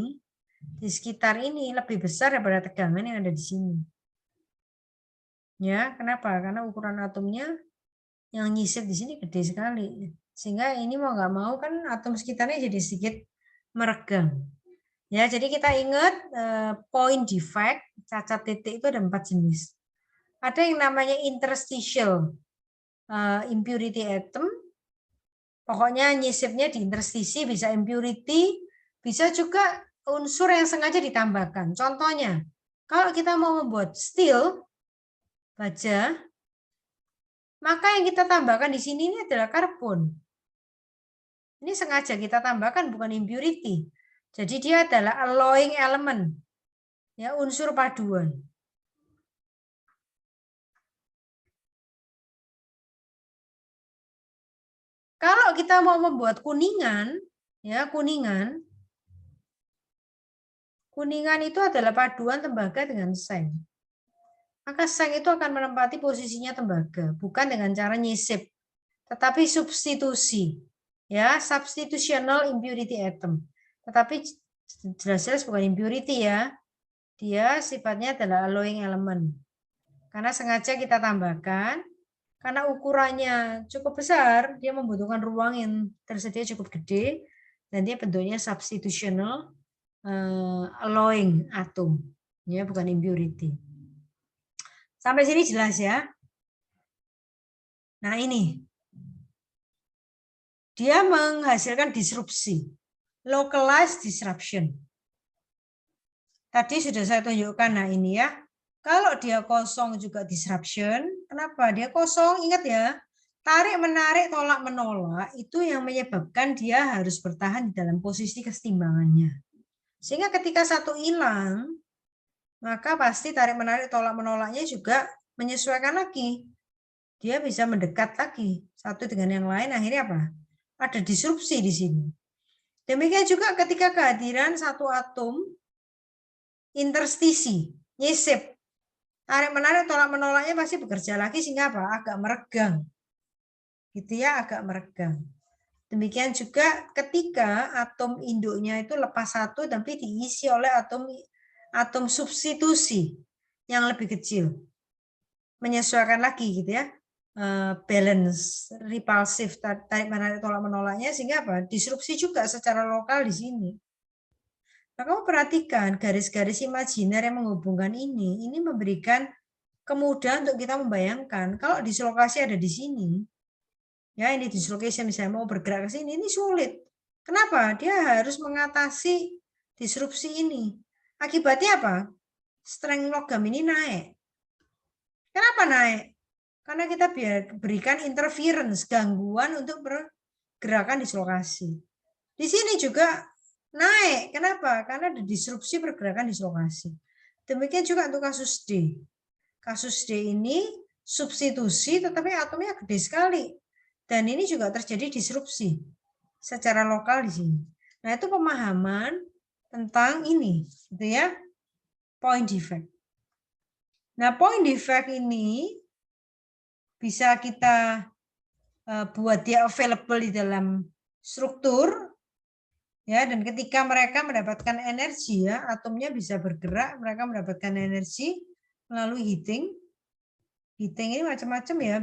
di sekitar ini lebih besar daripada tegangan yang ada di sini. Ya, kenapa? Karena ukuran atomnya yang nyisip di sini gede sekali. Sehingga ini mau nggak mau kan atom sekitarnya jadi sedikit meregang. Ya, jadi kita ingat point defect, cacat titik itu ada 4 jenis. Ada yang namanya interstitial impurity atom. Pokoknya nyisipnya di interstisi, bisa impurity, bisa juga unsur yang sengaja ditambahkan. Contohnya, kalau kita mau membuat steel, baja, maka yang kita tambahkan di sini ini adalah karbon. Ini sengaja kita tambahkan, bukan impurity. Jadi dia adalah alloying element, ya, unsur paduan. Kalau kita mau membuat kuningan, ya, kuningan itu adalah paduan tembaga dengan seng. Maka seng itu akan menempati posisinya tembaga, bukan dengan cara nyisip, tetapi substitusi, ya, substitutional impurity atom. Tetapi jelas-jelas bukan impurity, ya, dia sifatnya adalah alloying element. Karena sengaja kita tambahkan, karena ukurannya cukup besar, dia membutuhkan ruang yang tersedia cukup gede, dan dia bentuknya substitutional alloying atom, ya, bukan impurity. Sampai sini jelas, ya. Nah, ini dia menghasilkan disrupsi, localized disruption. Tadi sudah saya tunjukkan. Nah, ini, ya. Kalau dia kosong juga disruption. Kenapa? Dia kosong, ingat, ya. Tarik, menarik, tolak, menolak, itu yang menyebabkan dia harus bertahan di dalam posisi kesetimbangannya. Sehingga ketika satu hilang, maka pasti tarik, menarik, tolak, menolaknya juga menyesuaikan lagi. Dia bisa mendekat lagi satu dengan yang lain, akhirnya apa? Ada disrupsi di sini. Demikian juga ketika kehadiran satu atom interstisi, nyisip, tarik menarik tolak menolaknya pasti bekerja lagi sehingga apa? Agak meregang. Gitu, ya, agak meregang. Demikian juga ketika atom induknya itu lepas satu tapi diisi oleh atom substitusi yang lebih kecil. Menyesuaikan lagi, gitu, ya. Balance, repulsive, tarik menarik tolak menolaknya, sehingga apa? Disrupsi juga secara lokal di sini. Nah, kamu perhatikan garis-garis imajiner yang menghubungkan ini memberikan kemudahan untuk kita membayangkan kalau dislokasi ada di sini, ya, ini dislocation misalnya mau bergerak ke sini, ini sulit. Kenapa? Dia harus mengatasi disrupsi ini. Akibatnya apa? Strength logam ini naik. Kenapa naik? Karena kita berikan interference, gangguan untuk pergerakan dislokasi. Di sini juga naik. Kenapa? Karena ada disrupsi pergerakan dislokasi. Demikian juga untuk kasus D. Kasus D ini substitusi tetapi atomnya gede sekali. Dan ini juga terjadi disrupsi secara lokal di sini. Nah, itu pemahaman tentang ini, gitu, ya. Point defect. Nah, point defect ini bisa kita buat dia available di dalam struktur, ya, dan ketika mereka mendapatkan energi, ya, atomnya bisa bergerak, mereka mendapatkan energi melalui heating. Heating ini macam-macam, ya.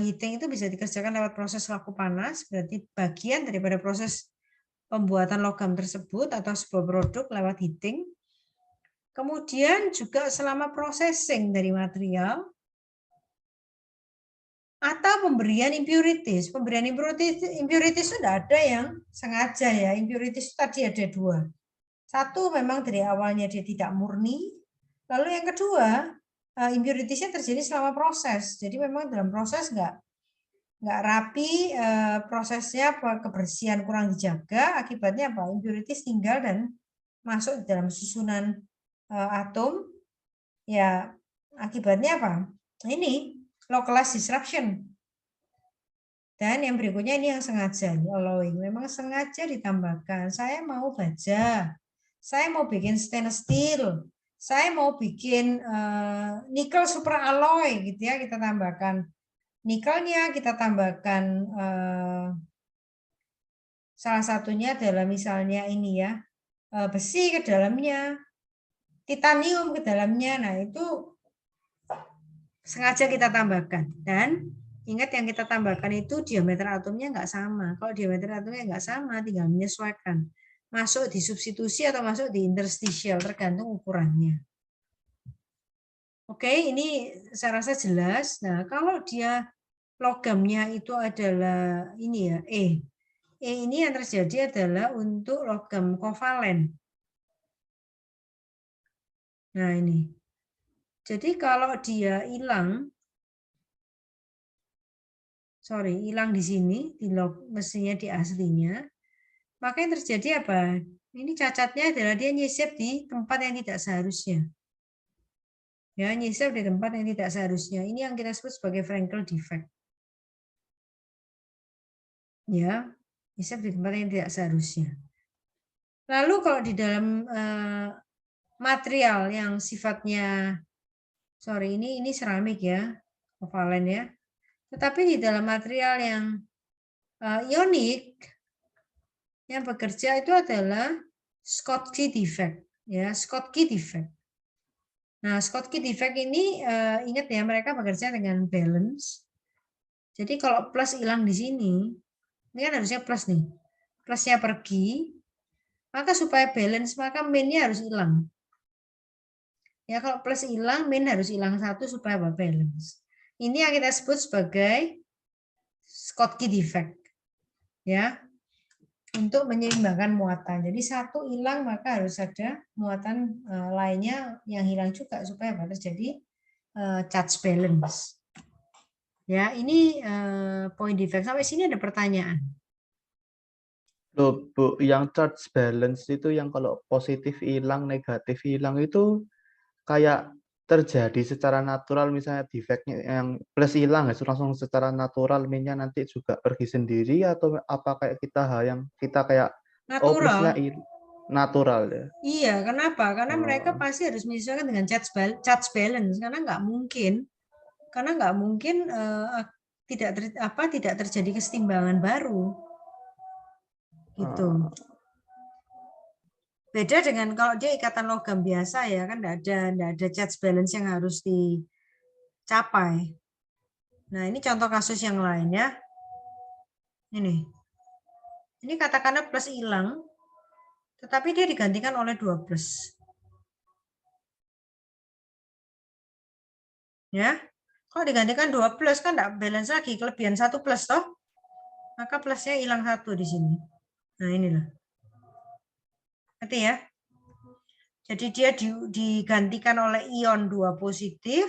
Heating itu bisa dikerjakan lewat proses laku panas, berarti bagian daripada proses pembuatan logam tersebut atau sebuah produk lewat heating. Kemudian juga selama processing dari material, atau pemberian impurities. Pemberian impurities itu tidak ada yang sengaja, ya. Impurities tadi ada dua. Satu memang dari awalnya dia tidak murni. Lalu yang kedua, impuritiesnya terjadi selama proses. Jadi memang dalam proses nggak rapi, prosesnya kebersihan kurang dijaga. Akibatnya apa? Impurities tinggal dan masuk dalam susunan atom. Ya, akibatnya apa? Ini localized disruption. Dan yang berikutnya ini yang sengaja, alloying. Memang sengaja ditambahkan. Saya mau baja, saya mau bikin stainless steel, saya mau bikin nikel super alloy, gitu, ya. Kita tambahkan nikelnya, kita tambahkan salah satunya adalah misalnya ini, ya, besi ke dalamnya, titanium ke dalamnya. Nah, itu sengaja kita tambahkan. Dan ingat yang kita tambahkan itu diameter atomnya nggak sama. Kalau diameter atomnya nggak sama, tinggal menyesuaikan. Masuk di substitusi atau masuk di interstitial, tergantung ukurannya. Oke, ini saya rasa jelas. Nah, kalau dia logamnya itu adalah ini, ya, ini yang terjadi adalah untuk logam kovalen. Nah, ini. Jadi kalau dia hilang, hilang di sini, di log mestinya di aslinya, maka yang terjadi apa? Ini cacatnya adalah dia nyisip di tempat yang tidak seharusnya. Ya, nyisip di tempat yang tidak seharusnya. Ini yang kita sebut sebagai Frankel defect. Ya, nyisip di tempat yang tidak seharusnya. Lalu kalau di dalam material yang sifatnya, ini seramik ya, kovalen ya. Tetapi di dalam material yang ionik, yang bekerja itu adalah Schottky defect, ya, Schottky defect. Nah, Schottky defect ini ingat ya, mereka bekerja dengan balance. Jadi kalau plus hilang di sini, ini kan harusnya plus nih, plusnya pergi, maka supaya balance maka min-nya harus hilang. Ya, kalau plus hilang, min harus hilang satu supaya balance. Ini yang kita sebut sebagai Schottky defect, ya, untuk menyeimbangkan muatan. Jadi satu hilang maka harus ada muatan lainnya yang hilang juga supaya terjadi charge balance. Ya, ini point defect. Sampai sini ada pertanyaan. Loh, Bu, yang charge balance itu yang kalau positif hilang, negatif hilang itu kayak terjadi secara natural, misalnya defectnya yang plus hilang ya langsung secara natural, minnya nanti juga pergi sendiri, atau apa kayak kita kayak oh plusnya natural ya? Iya, kenapa? Karena mereka pasti harus menyesuaikan dengan charge balance, karena nggak mungkin tidak terjadi kesetimbangan baru. Gitu. Beda dengan kalau dia ikatan logam biasa ya, kan enggak ada charge balance yang harus dicapai. Nah, ini contoh kasus yang lain ya. Ini katakanlah plus hilang, tetapi dia digantikan oleh 2 plus. Ya. Kalau digantikan 2 plus kan enggak balance lagi, kelebihan 1 plus toh. Maka plusnya hilang 1 di sini. Nah, inilah. Ngerti ya? Jadi dia digantikan oleh ion 2 positif,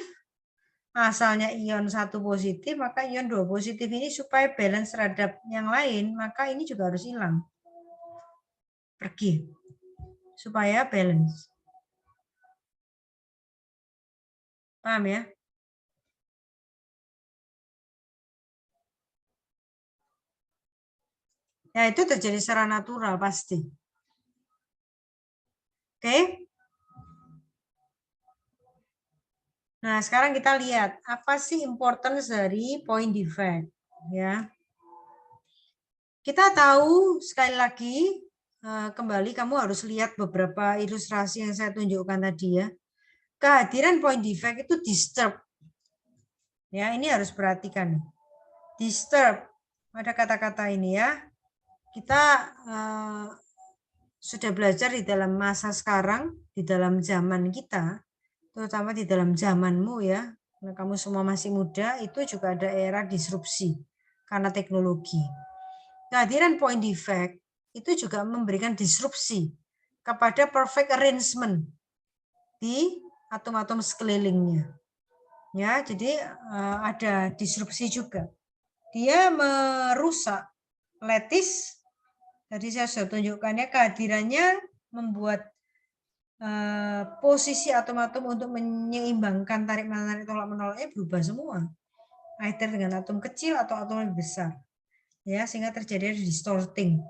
asalnya ion 1 positif, maka ion 2 positif ini supaya balance terhadap yang lain, maka ini juga harus hilang. Pergi. Supaya balance. Paham ya? Ya, itu terjadi secara natural pasti. Oke? Nah, sekarang kita lihat apa sih importance dari point defect, ya. Kita tahu sekali lagi kembali kamu harus lihat beberapa ilustrasi yang saya tunjukkan tadi ya. Kehadiran point defect itu disturb. Ya, ini harus perhatikan. Disturb. Ada kata-kata ini ya. Kita sudah belajar di dalam masa sekarang, di dalam zaman kita, terutama di dalam zamanmu ya, karena kamu semua masih muda, itu juga ada era disrupsi karena teknologi. Kehadiran point defect itu juga memberikan disrupsi kepada perfect arrangement di atom-atom sekelilingnya. Ya, jadi ada disrupsi juga. Dia merusak lattice. Tadi saya sudah tunjukkannya, kehadirannya membuat posisi atom-atom untuk menyeimbangkan tarik-menarik tolak-menolaknya berubah semua. Either dengan atom kecil atau atom lebih besar. Ya, sehingga terjadi distorting.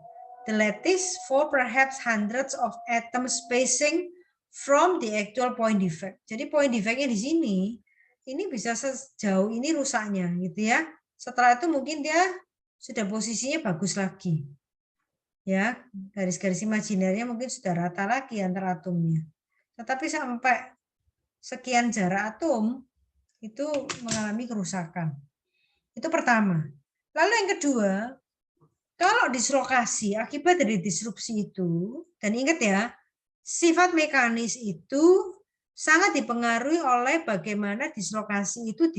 The lattice for perhaps hundreds of atom spacing from the actual point defect. Jadi point defect-nya di sini, ini bisa sejauh ini rusaknya gitu ya. Setelah itu mungkin dia sudah posisinya bagus lagi. Ya, garis-garis imajinernya mungkin sudah rata lagi antara atomnya. Tetapi sampai sekian jarak atom itu mengalami kerusakan. Itu pertama. Lalu yang kedua, kalau dislokasi akibat dari disrupsi itu, dan ingat ya, sifat mekanis itu sangat dipengaruhi oleh bagaimana dislokasi itu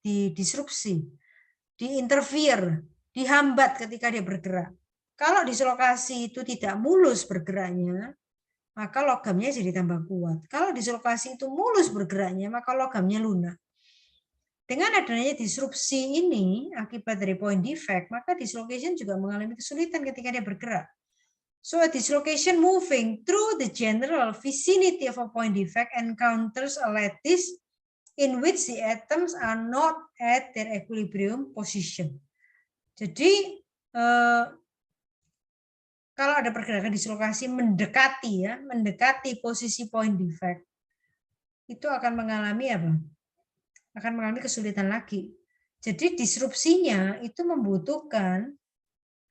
didisrupsi, diinterfere, dihambat ketika dia bergerak. Kalau dislokasi itu tidak mulus bergeraknya, maka logamnya jadi tambah kuat. Kalau dislokasi itu mulus bergeraknya, maka logamnya lunak. Dengan adanya disrupsi ini akibat dari point defect, maka dislocation juga mengalami kesulitan ketika dia bergerak. So a dislocation moving through the general vicinity of a point defect encounters a lattice in which the atoms are not at their equilibrium position. Jadi kalau ada pergerakan dislokasi mendekati posisi point defect, itu akan mengalami apa? Akan mengalami kesulitan lagi. Jadi disrupsinya itu membutuhkan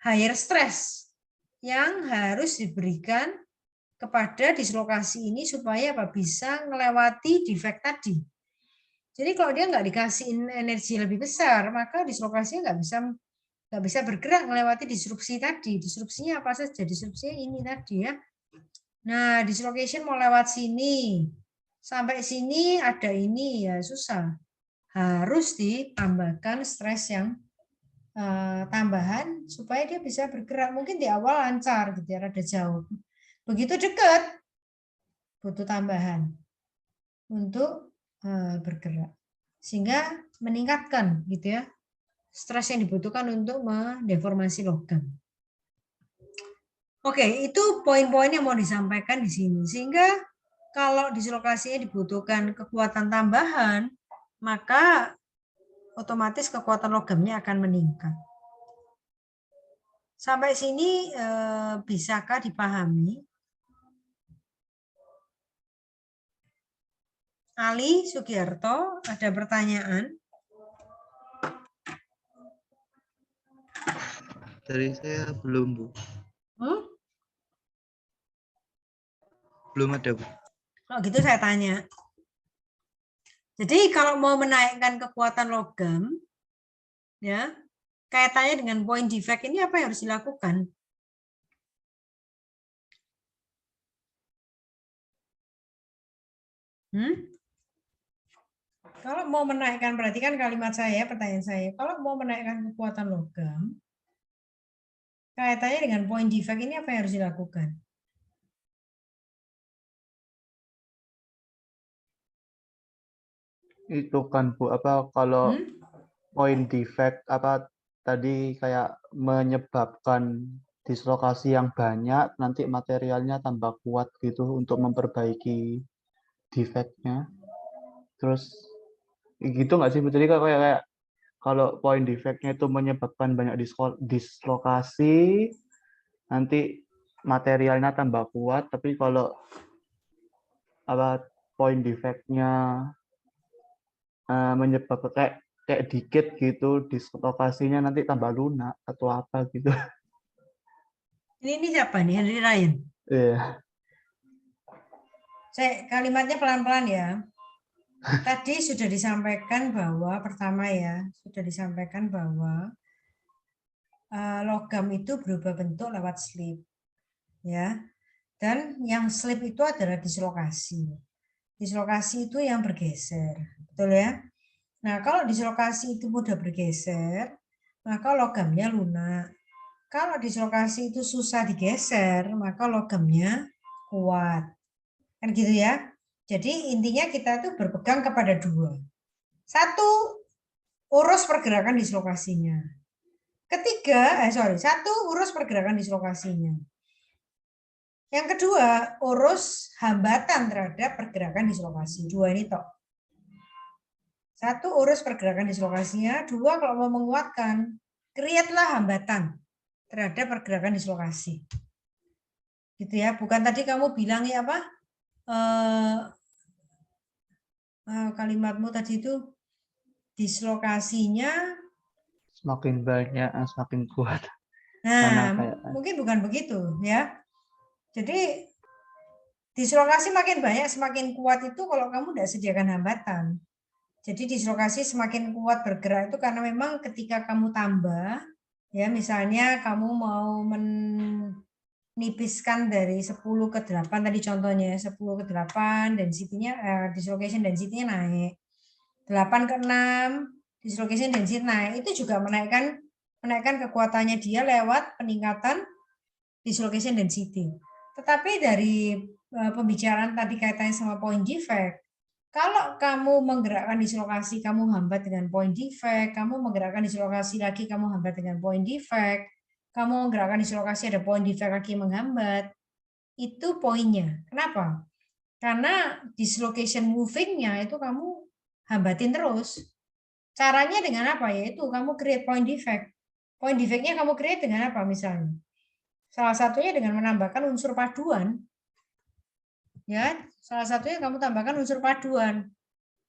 higher stress yang harus diberikan kepada dislokasi ini supaya apa? Bisa melewati defect tadi. Jadi kalau dia nggak dikasih energi lebih besar, maka dislokasinya nggak bisa bergerak melewati disrupsi tadi. Disrupsinya apa saja? Disrupsinya ini tadi ya. Nah, dislocation mau lewat sini. Sampai sini ada ini ya susah. Harus ditambahkan stres yang tambahan supaya dia bisa bergerak. Mungkin di awal lancar gitu ya, rada jauh. Begitu dekat butuh tambahan untuk bergerak. Sehingga meningkatkan gitu ya stres yang dibutuhkan untuk mendeformasi logam. Oke, itu poin-poin yang mau disampaikan di sini. Sehingga kalau dislokasinya dibutuhkan kekuatan tambahan, maka otomatis kekuatan logamnya akan meningkat. Sampai sini bisakah dipahami? Ali Sugiarto, ada pertanyaan? Dari saya belum, Bu. Belum ada, Bu. Kalau gitu saya tanya. Jadi kalau mau menaikkan kekuatan logam, ya kaitannya dengan point defect ini apa yang harus dilakukan? Kalau mau menaikkan, perhatikan kalimat saya, pertanyaan saya. Kalau mau menaikkan kekuatan logam, kaitannya dengan point defect ini apa yang harus dilakukan? Itu kan Bu, apa kalau point defect apa tadi kayak menyebabkan dislokasi yang banyak, nanti materialnya tambah kuat gitu untuk memperbaiki defect-nya. Terus gitu nggak sih Bu? Jadi kayak kalau point defect-nya itu menyebabkan banyak dislokasi, nanti materialnya tambah kuat, tapi kalau apa point defect-nya menyebabkan kayak dikit gitu dislokasinya nanti tambah lunak atau apa gitu. Ini siapa nih? Henry Ryan. Iya. Saya kalimatnya pelan-pelan ya. Tadi sudah disampaikan bahwa pertama ya, sudah disampaikan bahwa logam itu berubah bentuk lewat slip. Ya. Dan yang slip itu adalah dislokasi. Dislokasi itu yang bergeser, betul ya? Nah, kalau dislokasi itu mudah bergeser, maka logamnya lunak. Kalau dislokasi itu susah digeser, maka logamnya kuat. Kan gitu ya? Jadi intinya kita itu berpegang kepada dua. Satu, urus pergerakan dislokasinya. Satu, urus pergerakan dislokasinya. Yang kedua, urus hambatan terhadap pergerakan dislokasi. Dua ini toh. Satu, urus pergerakan dislokasinya. Dua, kalau mau menguatkan, create-lah hambatan terhadap pergerakan dislokasi. Gitu ya. Bukan tadi kamu bilang ya apa? Kalimatmu tadi itu dislokasinya Semakin banyak, semakin kuat. Nah, mungkin bukan begitu ya. Jadi dislokasi makin banyak, semakin kuat itu kalau kamu tidak sediakan hambatan. Jadi dislokasi semakin kuat bergerak itu karena memang ketika kamu tambah, ya misalnya kamu mau menipiskan dari 10 ke 8 tadi contohnya, 10 ke 8 density-nya, dislocation density-nya naik. 8 ke 6, dislocation density naik. Itu juga menaikkan kekuatannya dia lewat peningkatan dislocation density. Tetapi dari pembicaraan tadi kaitannya sama point defect, kalau kamu menggerakkan dislokasi, kamu hambat dengan point defect, kamu menggerakkan dislokasi lagi, kamu hambat dengan point defect, kamu menggerakkan dislokasi ada point defect lagi menghambat, itu poinnya. Kenapa? Karena dislocation moving-nya itu kamu hambatin terus. Caranya dengan apa? Yaitu kamu create point defect. Point defect-nya kamu create dengan apa misalnya? Salah satunya dengan menambahkan unsur paduan. Ya, salah satunya kamu tambahkan unsur paduan.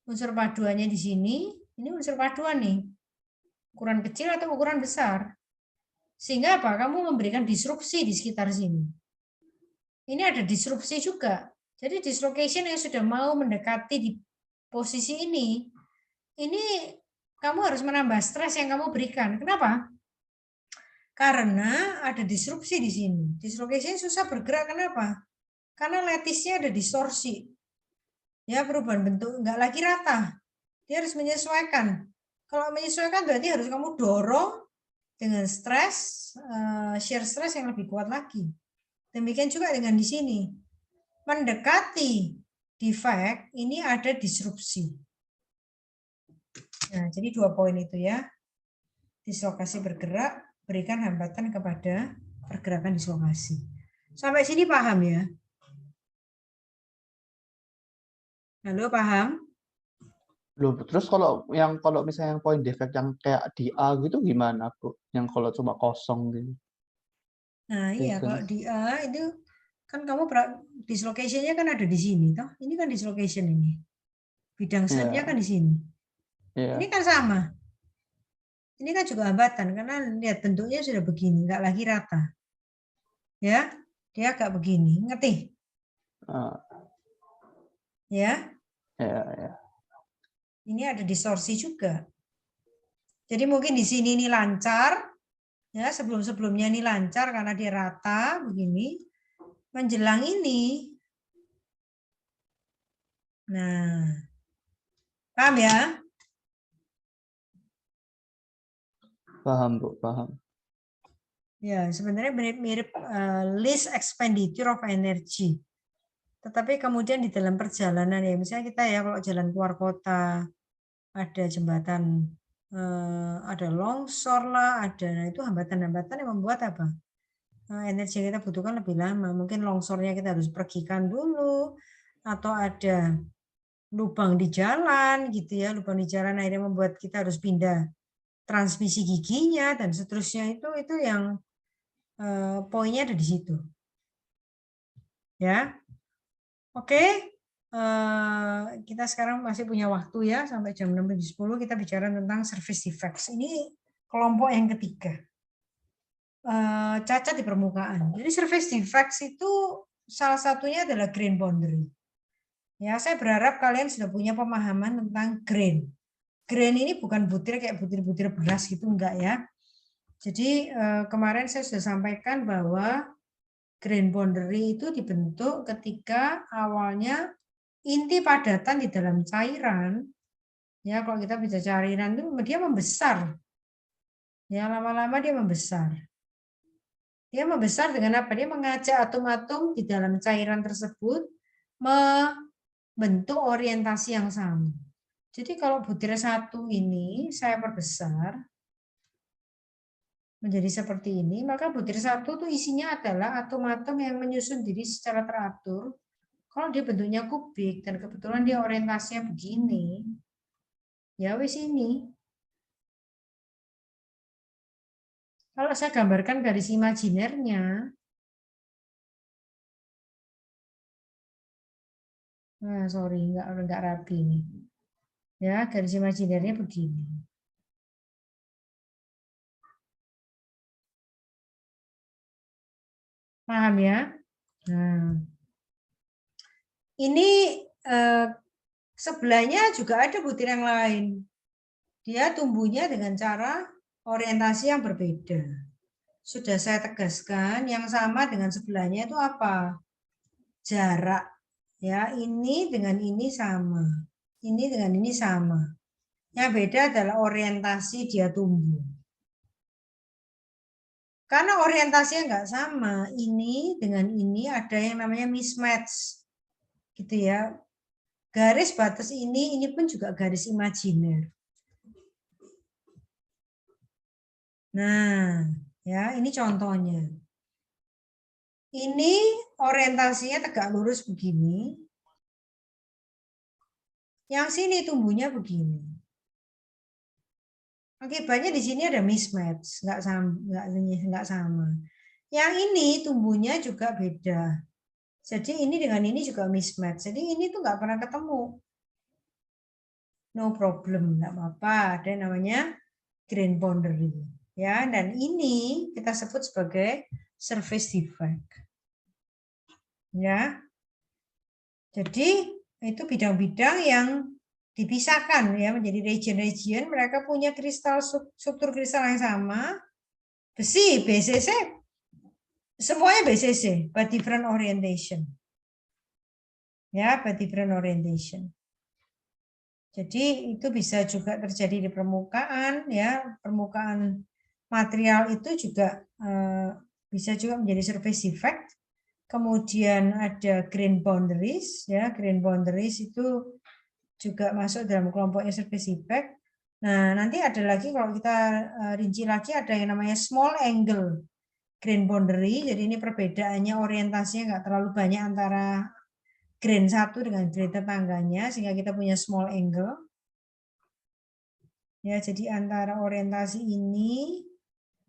Unsur paduannya di sini, ini unsur paduan nih. Ukuran kecil atau ukuran besar. Sehingga apa? Kamu memberikan disrupsi di sekitar sini. Ini ada disrupsi juga. Jadi dislocation yang sudah mau mendekati di posisi ini kamu harus menambah stres yang kamu berikan. Kenapa? Karena ada disrupsi di sini. Dislocation susah bergerak. Kenapa? Karena lattice-nya ada distorsi. Ya, perubahan bentuk nggak lagi rata. Dia harus menyesuaikan. Kalau menyesuaikan berarti harus kamu dorong dengan stres, shear stress yang lebih kuat lagi. Demikian juga dengan di sini. Mendekati defect, ini ada disrupsi. Nah, jadi 2 poin itu ya. Dislokasi bergerak, berikan hambatan kepada pergerakan dislokasi. Sampai sini paham ya? Halo, paham? Loh, terus kalau misalnya yang point defect yang kayak di A gitu gimana, Bu? Yang kalau cuma kosong gitu. Nah, iya kalau di A itu kan kamu dislocation-nya kan ada di sini toh. Ini kan dislocation ini. Bidang slip-nya kan di sini. Ini kan sama. Ini kan juga hambatan karena lihat bentuknya sudah begini, nggak lagi rata. Ya, dia agak begini, ngerti? Ya. Ini ada distorsi juga. Jadi mungkin di sini ini lancar, ya sebelum-sebelumnya ini lancar karena dia rata begini. Menjelang ini, nah, paham ya? Paham, Bu, paham. Ya, sebenarnya mirip-mirip least expenditure of energy. Tetapi kemudian di dalam perjalanan ya, misalnya kita ya kalau jalan keluar kota, ada jembatan, ada longsor lah, nah itu hambatan-hambatan yang membuat apa? Energi yang kita butuhkan lebih lama. Mungkin longsornya kita harus pergikan dulu, atau ada lubang di jalan gitu ya, lubang di jalan akhirnya membuat kita harus pindah transmisi giginya dan seterusnya. Itu yang poinnya ada di situ. Ya. Oke. Kita sekarang masih punya waktu ya sampai jam 6:10 kita bicara tentang service defects. Ini kelompok yang ketiga. Cacat di permukaan. Jadi service defects itu salah satunya adalah grain boundary. Ya, saya berharap kalian sudah punya pemahaman tentang grain. Grain ini bukan butir kayak butir-butir beras gitu, enggak ya. Jadi kemarin saya sudah sampaikan bahwa grain boundary itu dibentuk ketika awalnya inti padatan di dalam cairan, ya kalau kita bisa cairan itu dia membesar. Ya, lama-lama dia membesar. Dia membesar dengan apa? Dia mengajak atom-atom di dalam cairan tersebut membentuk orientasi yang sama. Jadi kalau butir satu ini saya perbesar menjadi seperti ini, maka butir satu itu isinya adalah atom-atom yang menyusun diri secara teratur. Kalau dia bentuknya kubik dan kebetulan dia orientasinya begini, ya wis ini. Kalau saya gambarkan garis imajinernya, nah sorry, enggak rapi nih. Ya, garis imajinernya begini. Paham ya? Nah, ini sebelahnya juga ada butir yang lain. Dia tumbuhnya dengan cara orientasi yang berbeda. Sudah saya tegaskan, yang sama dengan sebelahnya itu apa? Jarak. Ya, ini dengan ini sama. Ini dengan ini sama. Yang beda adalah orientasi dia tumbuh. Karena orientasinya nggak sama. Ini dengan ini ada yang namanya mismatch. Gitu ya. Garis batas ini pun juga garis imajiner. Nah, ya ini contohnya. Ini orientasinya tegak lurus begini. Yang sini tumbuhnya begini. Akibatnya di sini ada mismatch, nggak sama. Yang ini tumbuhnya juga beda. Jadi ini dengan ini juga mismatch. Jadi ini tuh nggak pernah ketemu. No problem, nggak apa-apa. Ada yang namanya grain boundary. Ya, dan ini kita sebut sebagai surface defect. Ya. Jadi itu bidang-bidang yang dipisahkan ya menjadi region-region. Mereka punya kristal struktur kristal yang sama, besi, BCC, semuanya BCC, but different orientation. Ya, but different orientation. Jadi itu bisa juga terjadi di permukaan, ya permukaan material itu juga bisa juga menjadi surface defect. Kemudian ada grain boundaries, ya grain boundaries itu juga masuk dalam kelompoknya surface defect. Nah, nanti ada lagi kalau kita rinci lagi ada yang namanya small angle grain boundary. Jadi ini perbedaannya orientasinya nggak terlalu banyak antara grain satu dengan grain tetangganya sehingga kita punya small angle. Ya, jadi antara orientasi ini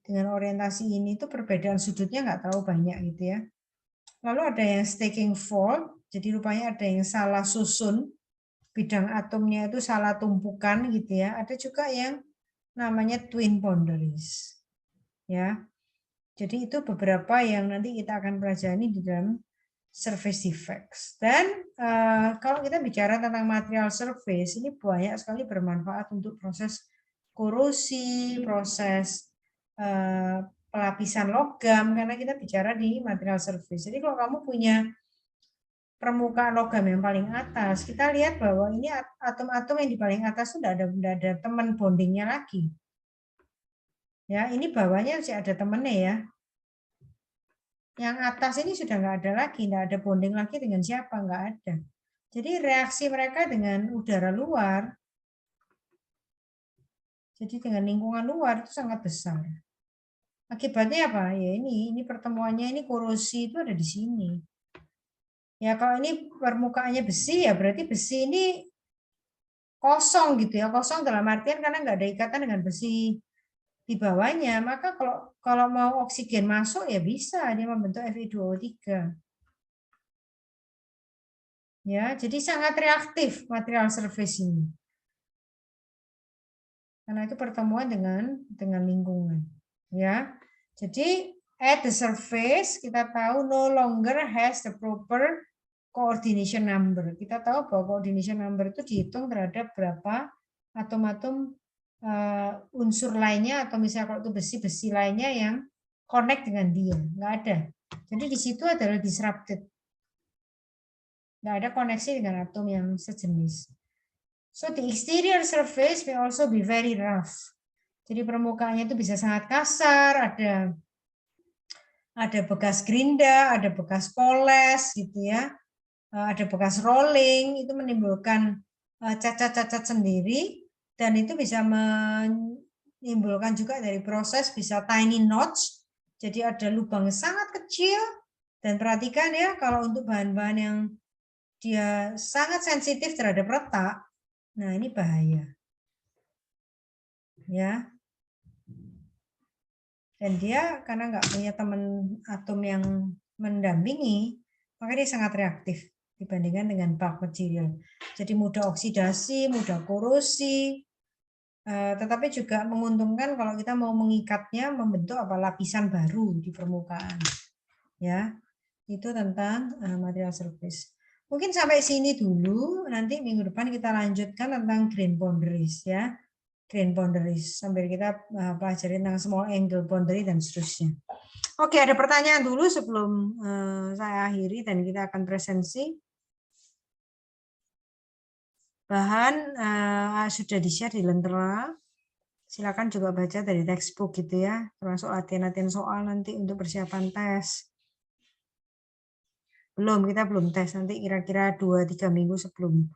dengan orientasi ini itu perbedaan sudutnya nggak terlalu banyak gitu ya. Lalu ada yang staking fault, jadi rupanya ada yang salah susun. Bidang atomnya itu salah tumpukan gitu ya. Ada juga yang namanya twin boundaries. Ya. Jadi itu beberapa yang nanti kita akan pelajari di dalam surface defects. Dan kalau kita bicara tentang material surface, ini banyak sekali bermanfaat untuk proses korosi, proses pelapisan logam, karena kita bicara di material surface. Jadi kalau kamu punya permukaan logam yang paling atas, kita lihat bahwa ini atom-atom yang di paling atas sudah ada teman bondingnya lagi. Ya, ini bawahnya masih ada temannya ya. Yang atas ini sudah nggak ada lagi, nggak ada bonding lagi dengan siapa, nggak ada. Jadi reaksi mereka dengan udara luar, jadi dengan lingkungan luar itu sangat besar. Akibatnya apa? Ya ini pertemuannya ini korosi itu ada di sini. Ya kalau ini permukaannya besi ya berarti besi ini kosong gitu ya, kosong dalam artian karena nggak ada ikatan dengan besi di bawahnya. Maka kalau mau oksigen masuk ya bisa dia membentuk Fe2O3. Ya, jadi sangat reaktif material surface ini. Karena itu pertemuan dengan lingkungan. Ya, jadi at the surface kita tahu no longer has the proper coordination number. Kita tahu bahwa coordination number itu dihitung terhadap berapa atom-atom unsur lainnya atau misalnya kalau itu besi-besi lainnya yang connect dengan dia. Nggak ada. Jadi di situ adalah disrupted. Nggak ada koneksi dengan atom yang sejenis. So the exterior surface may also be very rough. Jadi permukaannya itu bisa sangat kasar, ada bekas gerinda, ada bekas poles gitu ya. Ada bekas rolling, itu menimbulkan cacat-cacat sendiri, dan itu bisa menimbulkan juga dari proses bisa tiny notch, jadi ada lubang sangat kecil, dan perhatikan ya, kalau untuk bahan-bahan yang dia sangat sensitif terhadap retak, nah ini bahaya. Ya. Dan dia karena nggak punya teman atom yang mendampingi, maka dia sangat reaktif dibandingkan dengan bulk material. Jadi mudah oksidasi, mudah korosi, tetapi juga menguntungkan kalau kita mau mengikatnya membentuk lapisan baru di permukaan. Ya, itu tentang material surface. Mungkin sampai sini dulu, nanti minggu depan kita lanjutkan tentang grain boundaries ya. Grain boundaries sambil kita pelajari tentang small angle boundary dan seterusnya. Oke, ada pertanyaan dulu sebelum saya akhiri dan kita akan presensi. Bahan sudah di-share di Lentera. Silakan juga baca dari textbook gitu ya, termasuk latihan-latihan soal nanti untuk persiapan tes. Kita belum tes, nanti kira-kira 2-3 minggu sebelum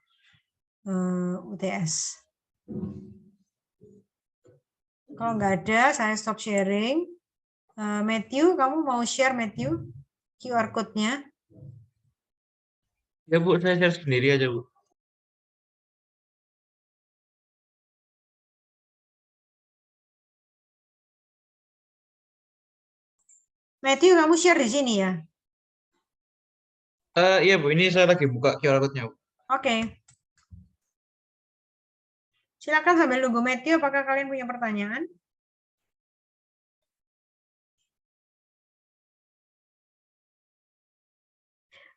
UTS. Kalau nggak ada, saya stop sharing. Matthew, kamu mau share Matthew QR code-nya? Ya Bu, saya share sendiri aja Bu. Matthew, kamu share di sini ya? Iya Bu, ini saya lagi buka QR code-nya Bu. Oke. Silakan sambil nunggu Matthew, apakah kalian punya pertanyaan?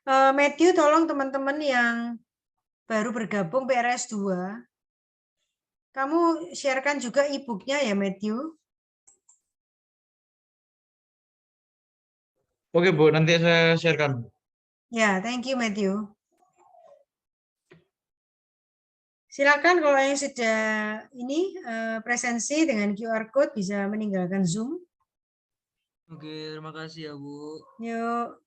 Matthew, tolong teman-teman yang baru bergabung PRS 2, kamu sharekan juga e-booknya ya, Matthew. Oke Bu, nanti saya sharekan. Ya, thank you, Matthew. Silakan kalau yang sudah ini presensi dengan QR code bisa meninggalkan Zoom. Oke, terima kasih ya Bu. Yuk.